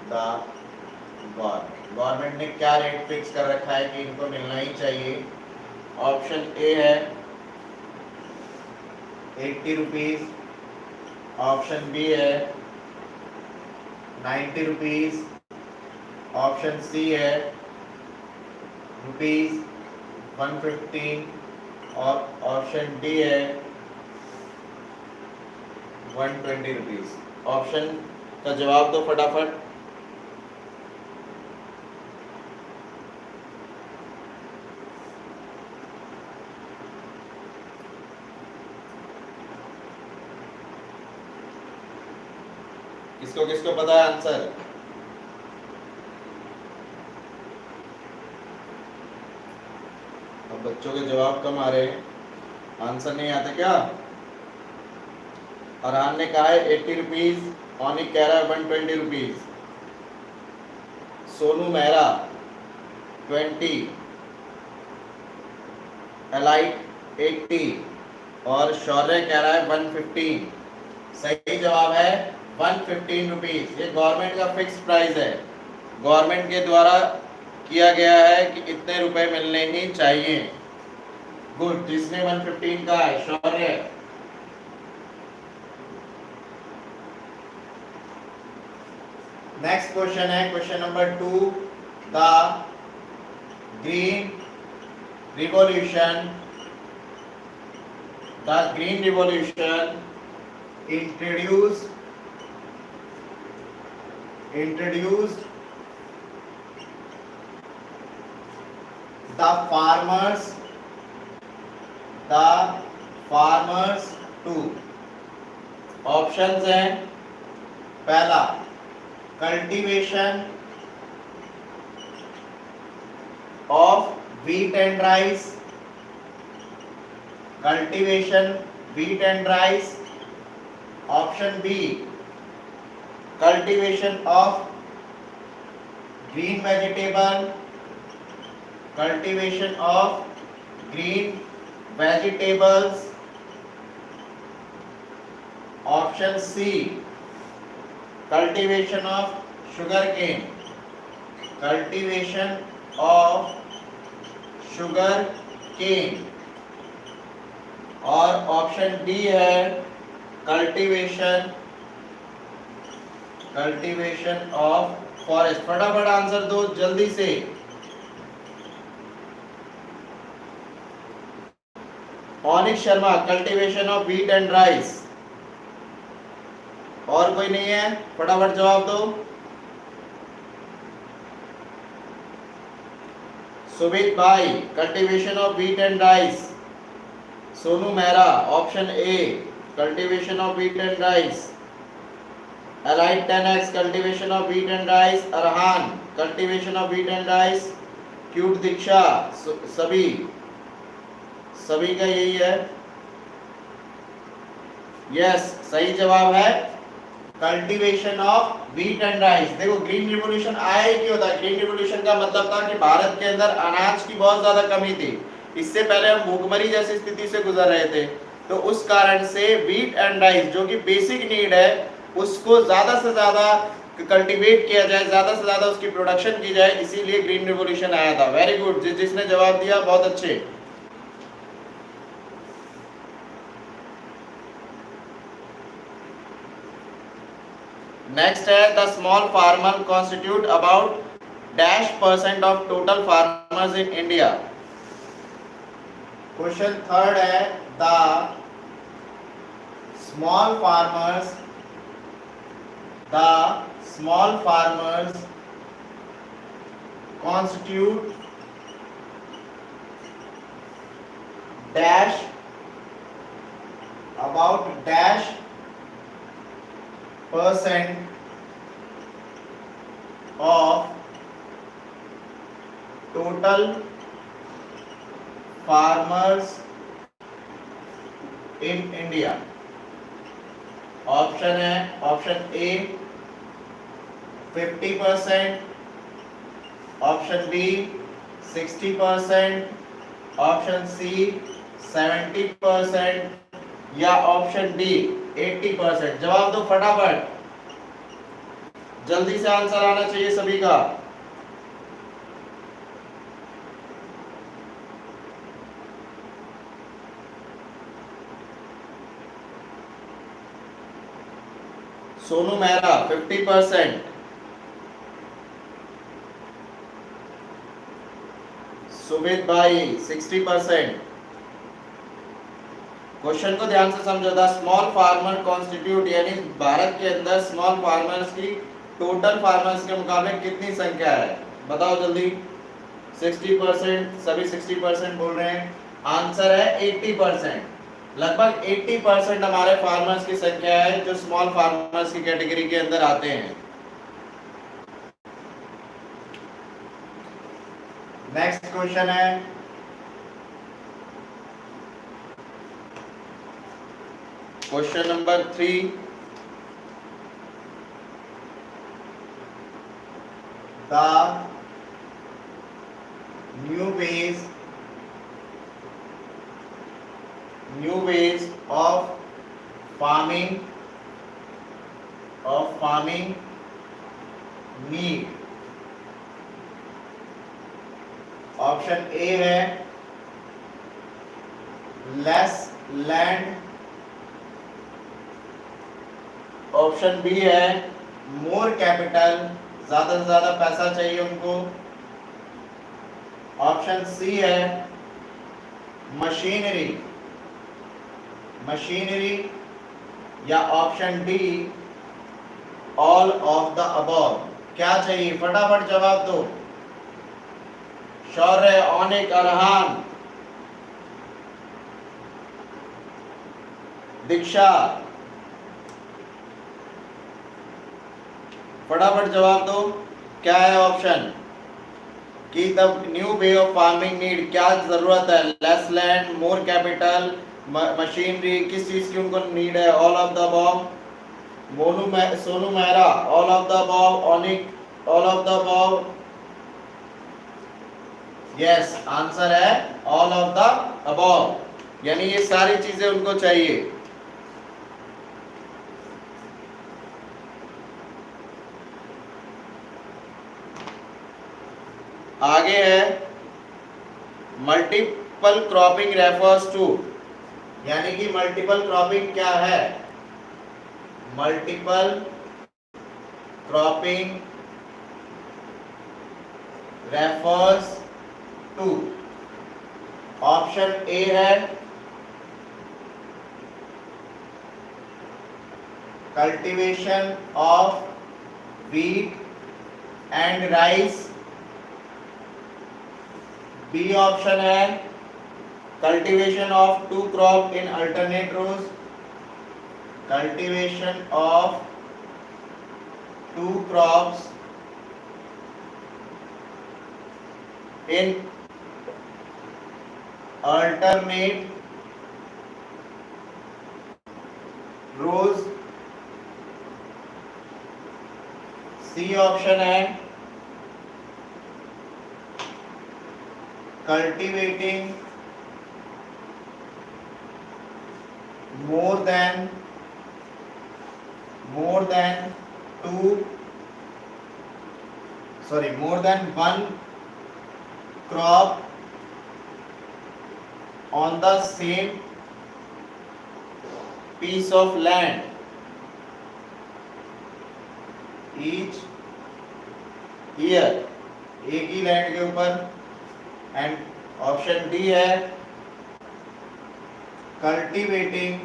the government ने क्या रेट फिक्स कर रखा है कि इनको मिलना ही चाहिए। ऑप्शन ए है 80 रुपीज, ऑप्शन बी है 90 रुपीज, ऑप्शन सी है ₹115, और ऑप्शन डी है 120 रुपीज। ऑप्शन का जवाब दो फटाफट। किसको किसको पता है आंसर? अब बच्चों के जवाब कम आ रहे हैं, आंसर नहीं आते क्या? अरहान ने कहा है 80 रुपीज, ऑनिक कह रहा है 120 रुपीज, सोनू मेहरा 20, एलाइट 80 और शौर्य कह रहा है 115। सही जवाब है 115 रुपीज। ये गवर्नमेंट का फिक्स प्राइस है, गवर्नमेंट के द्वारा किया गया है कि इतने रुपए मिलने ही चाहिए। गुड, जिसने 115 का है शौर्य। नेक्स्ट क्वेश्चन है question number 2। The green revolution introduced the farmers to। Options हैं, पहला cultivation of wheat and rice, option B cultivation of green vegetables, option C cultivation of sugarcane, और ऑप्शन डी है cultivation of forest. फटाफट answer दो जल्दी से। Onyx Sharma cultivation of wheat and rice. और कोई नहीं है, फटाफट जवाब दो। सुमित भाई cultivation of wheat and rice. Sonu Mehra option A cultivation of wheat and rice. Elite 10x cultivation of wheat and rice. Arhan cultivation of wheat and rice. Cute Diksha, सभी का यही है। यस, सही जवाब है cultivation of wheat and rice. देखो green revolution आया ही क्यों था? ग्रीन रिवॉल्यूशन का मतलब था कि भारत के अंदर अनाज की बहुत ज्यादा कमी थी। इससे पहले हम भूखमरी जैसी स्थिति से गुजर रहे थे, तो उस कारण से व्हीट एंड राइस जो कि बेसिक नीड है उसको ज्यादा से ज्यादा कल्टीवेट किया जाए, ज्यादा से ज्यादा उसकी प्रोडक्शन की जाए, इसीलिए ग्रीन रिवॉल्यूशन आया था। वेरी गुड, जिसने जवाब दिया बहुत अच्छे। नेक्स्ट है the small farmer constitute about -% of total farmers in India. Question third है the small farmers constitute about -% of total farmers in India। Option है option A 50%, option B 60%, option C 70% या option D 80%। जवाब दो फटाफट, जल्दी से answer आना चाहिए सभी का। सोनू मेहरा 50%, सुमित भाई 60%। क्वेश्चन को ध्यान से समझो। द स्मॉल फार्मर कॉन्स्टिट्यूट यानी भारत के अंदर स्मॉल फार्मर्स की टोटल फार्मर्स के मुकाबले कितनी संख्या है? बताओ जल्दी। 60%, सभी 60% बोल रहे हैं। आंसर है 80%। लगभग 80% हमारे फार्मर्स की संख्या है जो स्मॉल फार्मर्स की कैटेगरी के अंदर आते हैं। नेक्स्ट क्वेश्चन है question number 3। The new new ways of farming need. Option A है लेस लैंड, ऑप्शन बी है मोर कैपिटल, ज्यादा से ज्यादा पैसा चाहिए उनको, ऑप्शन सी है मशीनरी, या option D all of the above. क्या चाहिए, फटाफट जवाब दो। शौर्य, ऑनिक, अरहान, दीक्षा, फटाफट जवाब दो। क्या है ऑप्शन कि the new way of farming need, क्या जरूरत है, less land, more capital, machinery, किस चीज की उनको नीड है, all of the above. Sonu Mehra, all of the above, Onik all of the above. Yes, answer है ऑल ऑफ द अबव, यानी ये सारी चीजें उनको चाहिए। आगे है मल्टीपल क्रॉपिंग रेफर्स टू, यानी कि मल्टीपल क्रॉपिंग क्या है, multiple cropping refers to, option A है cultivation of wheat and rice, B option है cultivation of two crop in alternate rows, cultivation of two crops in alternate rows, C option है cultivating more than one crop on the same piece of land each year, एक ही land के ऊपर। And option D है cultivating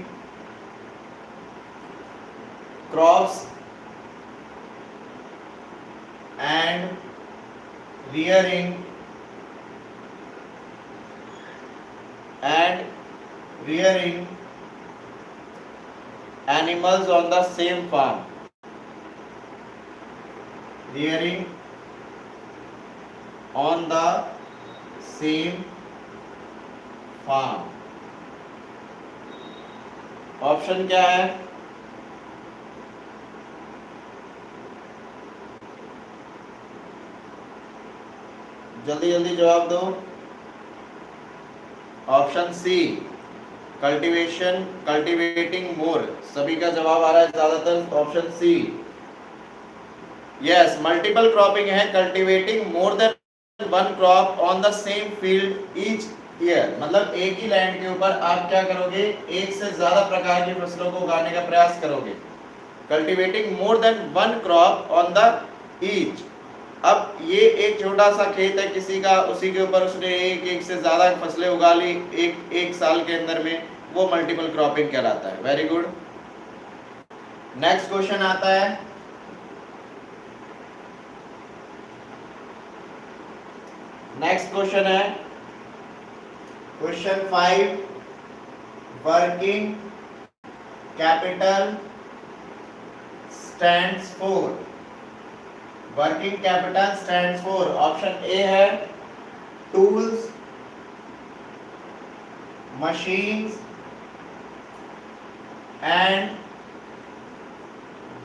crops and rearing animals on the same farm, rearing on the same farm. Option क्या है, जल्दी जल्दी जवाब दो। ऑप्शन सी कल्टीवेटिंग मोर, सभी का जवाब आ रहा है ज्यादातर option C. Yes, multiple cropping है cultivating more than one crop on the same field each year, मतलब एक ही लैंड के ऊपर आप क्या करोगे, एक से ज्यादा प्रकार की फसलों को उगाने का प्रयास करोगे। Cultivating more than one crop on the each, अब ये एक छोटा सा खेत है किसी का, उसी के ऊपर उसने एक से ज्यादा फसलें उगा ली एक साल के अंदर में, वो मल्टीपल क्रॉपिंग कहलाता है। Very good. नेक्स्ट क्वेश्चन आता है, नेक्स्ट क्वेश्चन है question 5, working capital stands for, working capital stands for, option A है tools, machines and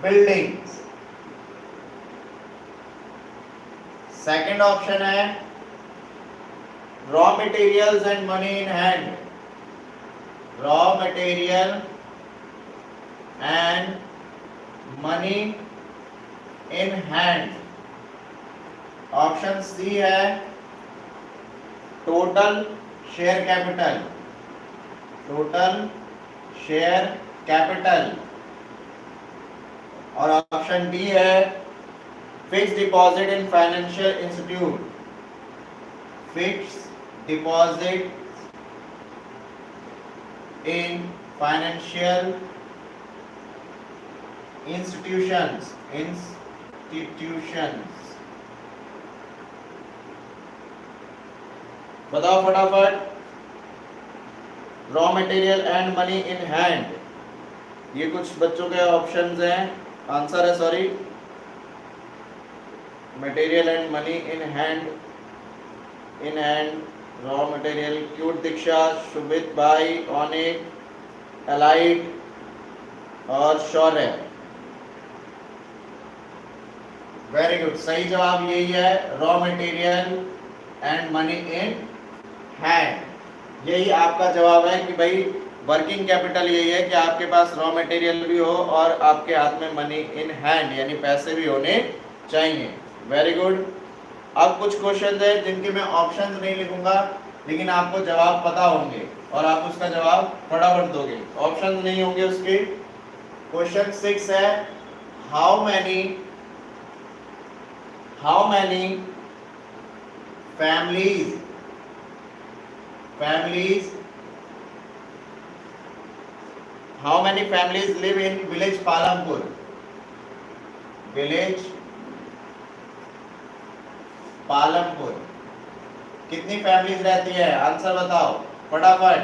buildings, second option है raw materials and money in hand, raw material and money in hand. Option C है total share capital, total share capital. और option D है fix deposit in financial institute, fix deposit in financial institutions, बताओ फटाफट। Raw material and money in hand, ये कुछ बच्चों के options हैं, आंसर है sorry material and money in hand, in hand raw material, cute Diksha, Shubhit भाई, ऑनिक, एलाइट और शौर्य। वेरी गुड, सही जवाब यही है, raw material and money in hand. यही आपका जवाब है कि भाई वर्किंग कैपिटल यही है कि आपके पास रॉ मटेरियल भी हो और आपके हाथ में मनी इन हैंड यानी पैसे भी होने चाहिए। Very good. अब कुछ क्वेश्चन है जिनके मैं ऑप्शंस नहीं लिखूंगा लेकिन आपको जवाब पता होंगे और आप उसका जवाब फटाफट दोगे, ऑप्शंस नहीं होंगे उसके। क्वेश्चन 6 है how many families how many families live in village Palampur? village Palampur कितनी फैमिलीज रहती है, आंसर बताओ फटाफट।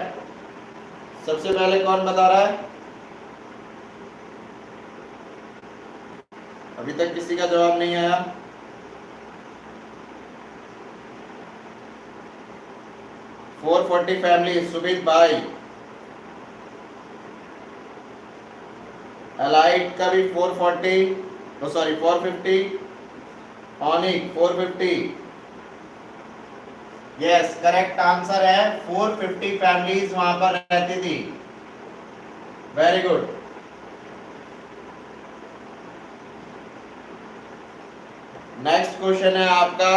सबसे पहले कौन बता रहा है? अभी तक किसी का जवाब नहीं आया। फोर 40 फैमिली, सुमित भाई। एलाइट का भी 440, सॉरी 450, ऑनिक 450। यस, करेक्ट आंसर है 450 फैमिलीज वहां पर रहती थी। Very good. नेक्स्ट क्वेश्चन है आपका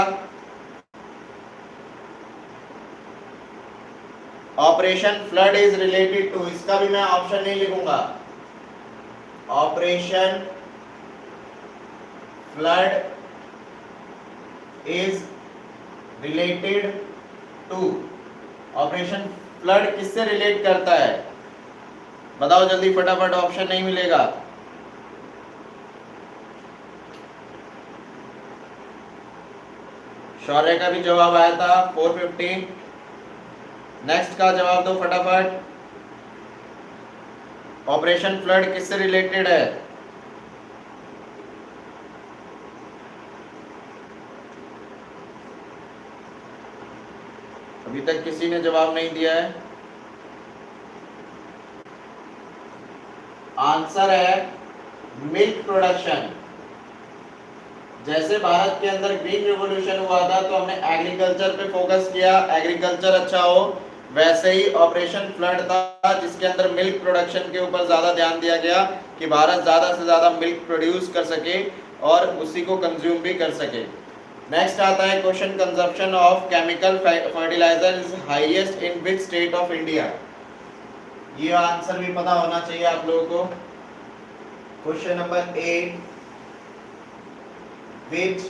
operation flood is related to, इसका भी मैं ऑप्शन नहीं लिखूंगा। Operation flood is related to, operation flood किससे रिलेट करता है? बताओ जल्दी फटाफट, ऑप्शन नहीं मिलेगा। शौर्य का भी जवाब आया था 450। नेक्स्ट का जवाब दो फटाफट। ऑपरेशन फ्लड किससे रिलेटेड है? अभी तक किसी ने जवाब नहीं दिया है। आंसर है मिल्क प्रोडक्शन। जैसे भारत के अंदर ग्रीन रिवॉल्यूशन हुआ था तो हमने एग्रीकल्चर पे फोकस किया, एग्रीकल्चर अच्छा हो, वैसे ही ऑपरेशन फ्लड था जिसके अंदर मिल्क प्रोडक्शन के ऊपर ज्यादा ध्यान दिया गया कि भारत ज्यादा से ज्यादा मिल्क प्रोड्यूस कर सके और उसी को कंज्यूम भी कर सके। नेक्स्ट आता है question, consumption of chemical fertiliser is highest in which state of India? ये आंसर भी पता होना चाहिए आप लोगों को। Question number 8, which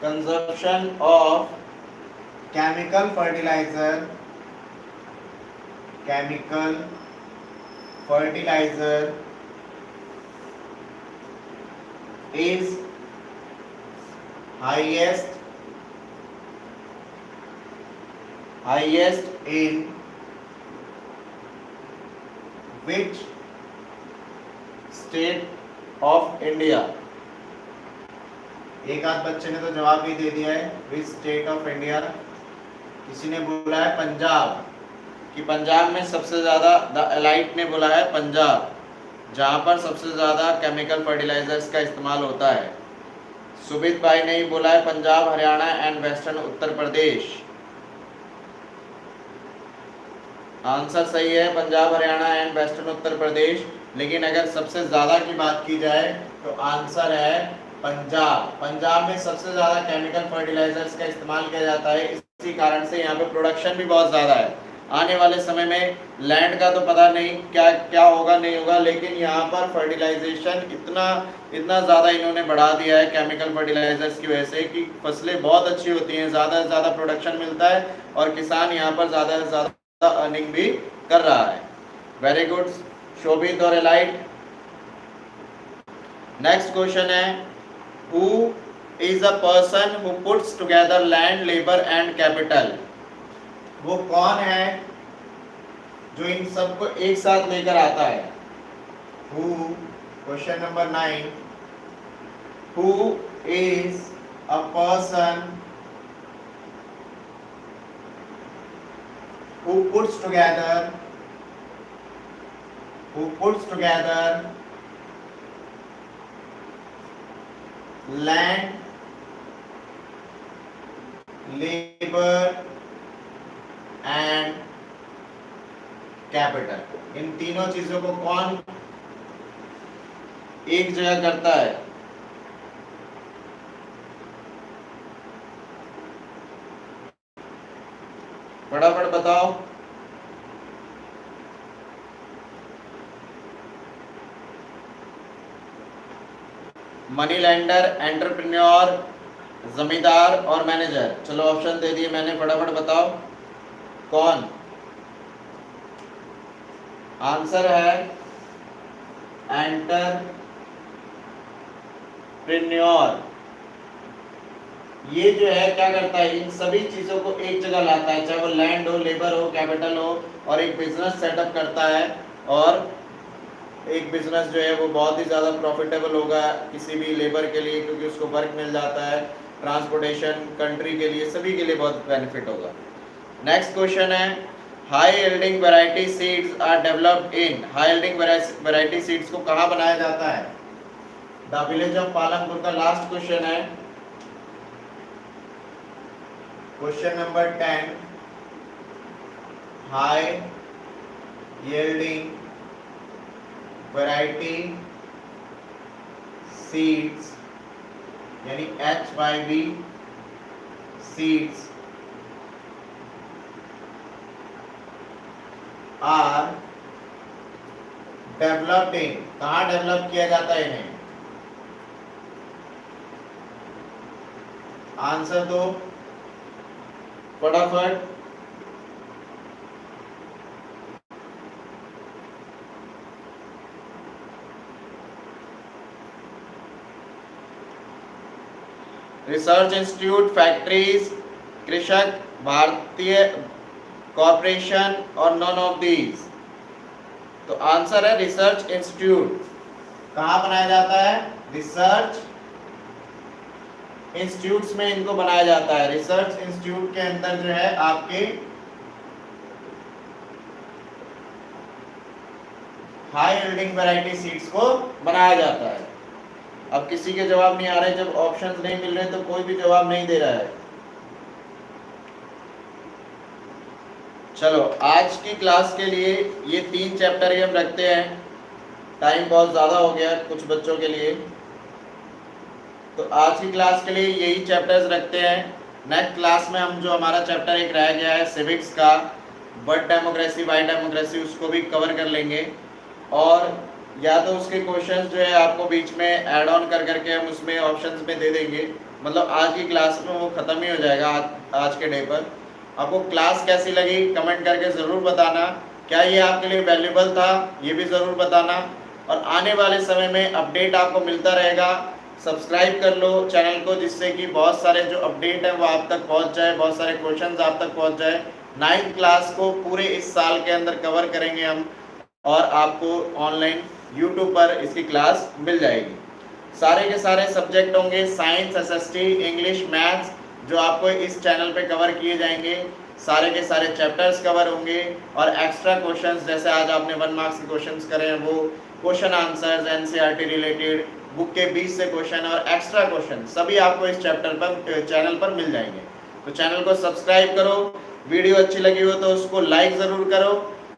consumption of chemical fertilizer is highest in which state of India? एक आध बच्चे ने तो जवाब भी दे दिया है, which state of India। किसी ने बोला है पंजाब, कि पंजाब में सबसे ज्यादा, द एलाइट ने बोला है पंजाब, जहां पर सबसे ज्यादा केमिकल फर्टिलाइजर्स का इस्तेमाल होता है। सुमित भाई ने ही बोला है Punjab, Haryana and western Uttar Pradesh. Answer सही है, पंजाब, हरियाणा एंड वेस्टर्न उत्तर प्रदेश। लेकिन अगर सबसे ज्यादा की बात की जाए तो आंसर है पंजाब। पंजाब में सबसे ज्यादा केमिकल फर्टिलाइजर्स का इस्तेमाल किया जाता है, इसी कारण से यहाँ पे प्रोडक्शन भी बहुत ज्यादा है। आने वाले समय में लैंड का तो पता नहीं क्या क्या होगा नहीं होगा, लेकिन यहाँ पर फर्टिलाइजेशन इतना इतना ज़्यादा इन्होंने बढ़ा दिया है केमिकल फर्टिलाइजर्स की वजह से कि फसलें बहुत अच्छी होती हैं, ज़्यादा से ज़्यादा प्रोडक्शन मिलता है और किसान यहाँ पर ज़्यादा से ज़्यादा अर्निंग भी कर रहा है। वेरी गुड शोभित और एलाइट। नेक्स्ट क्वेश्चन है, who is a person who puts together land, labour and capital. वो कौन है जो इन सबको एक साथ लेकर आता है? Who, question number 9, who is a person who puts together land, labor and capital। इन तीनों चीजों को कौन एक जगह करता है? फटाफट बताओ। मनी लेंडर, एंटरप्रेन्योर, जमींदार और मैनेजर। चलो ऑप्शन दे दिए मैंने, फटाफट बताओ कौन। आंसर है एंटरप्रेन्योर। ये जो है क्या करता है, इन सभी चीजों को एक जगह लाता है, चाहे वो लैंड हो, लेबर हो, कैपिटल हो, और एक बिजनेस सेटअप करता है। और एक बिजनेस जो है वो बहुत ही ज़्यादा प्रॉफिटेबल होगा किसी भी लेबर के लिए, क्योंकि उसको वर्क मिल जाता है, ट्रांसपोर्टेशन, कंट्री के लिए, सभी के लिए बहुत बेनिफिट होगा। नेक्स्ट क्वेश्चन है, high yielding variety seeds are developed in. High yielding variety seeds को कहाँ बनाया जाता है? द विलेज ऑफ पालमपुर का लास्ट क्वेश्चन है, question number 10, high yielding variety seeds यानी HYV seeds are developed in. कहाँ डेवलप किया जाता है इन्हें? आंसर दो फटाफट। रिसर्च इंस्टीट्यूट, फैक्ट्रीज, कृषक, भारतीय कॉर्पोरेशन और नॉन ऑफ दीज। तो आंसर है रिसर्च इंस्टीट्यूट। कहाँ बनाया जाता है? रिसर्च इंस्टीट्यूट्स में इनको बनाया जाता है। रिसर्च इंस्टीट्यूट के अंदर जो है आपके हाई यील्डिंग वैरायटी सीड्स को बनाया जाता है। अब किसी के जवाब नहीं आ रहे, जब ऑप्शंस नहीं मिल रहे तो कोई भी जवाब नहीं दे रहा है। चलो आज की क्लास के लिए ये 3 चैप्टर ही हम रखते हैं, टाइम बहुत ज़्यादा हो गया कुछ बच्चों के लिए, तो आज की क्लास के लिए यही चैप्टर्स रखते हैं। नेक्स्ट क्लास में हम जो हमारा चैप्टर एक रह गया है सिविक्स का, व्हाट डेमोक्रेसी व्हाई डेमोक्रेसी, उसको भी कवर कर लेंगे। और या तो उसके क्वेश्चंस जो है आपको बीच में ऐड ऑन कर करके हम उसमें ऑप्शंस में दे देंगे, मतलब आज की क्लास में वो ख़त्म ही हो जाएगा आज के डे पर। आपको क्लास कैसी लगी कमेंट करके ज़रूर बताना, क्या ये आपके लिए वैल्यूबल था ये भी ज़रूर बताना। और आने वाले समय में अपडेट आपको मिलता रहेगा। सब्सक्राइब कर लो चैनल को, जिससे कि बहुत सारे जो अपडेट है वो आप तक पहुंच जाए, बहुत सारे क्वेश्चंस आप तक पहुंच जाए। 9th क्लास को पूरे इस साल के अंदर कवर करेंगे हम, और आपको ऑनलाइन YouTube पर इसकी क्लास मिल जाएगी। सारे के सारे सब्जेक्ट होंगे, साइंस, SST, इंग्लिश, मैथ्स, जो आपको इस चैनल पे कवर किए जाएंगे। सारे के सारे चैप्टर्स कवर होंगे, और एक्स्ट्रा क्वेश्चंस जैसे आज आपने 1 मार्क्स के क्वेश्चंस करे हैं वो question answers NCERT related book के 20 से क्वेश्चन और एक्स्ट्रा क्वेश्चन सभी आपको इस चैनल पर मिल जाएंगे। तो चैनल को सब्सक्राइब करो, वीडियो अच्छी लगी हो तो उसको लाइक ज़रूर करो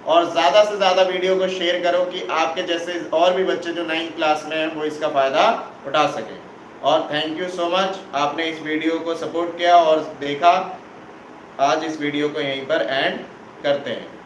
और ज़्यादा से ज़्यादा वीडियो को शेयर करो कि आपके जैसे और भी बच्चे जो 9th क्लास में हैं वो इसका फ़ायदा उठा सकें। और थैंक यू सो मच, आपने इस वीडियो को सपोर्ट किया और देखा। आज इस वीडियो को यहीं पर एंड करते हैं।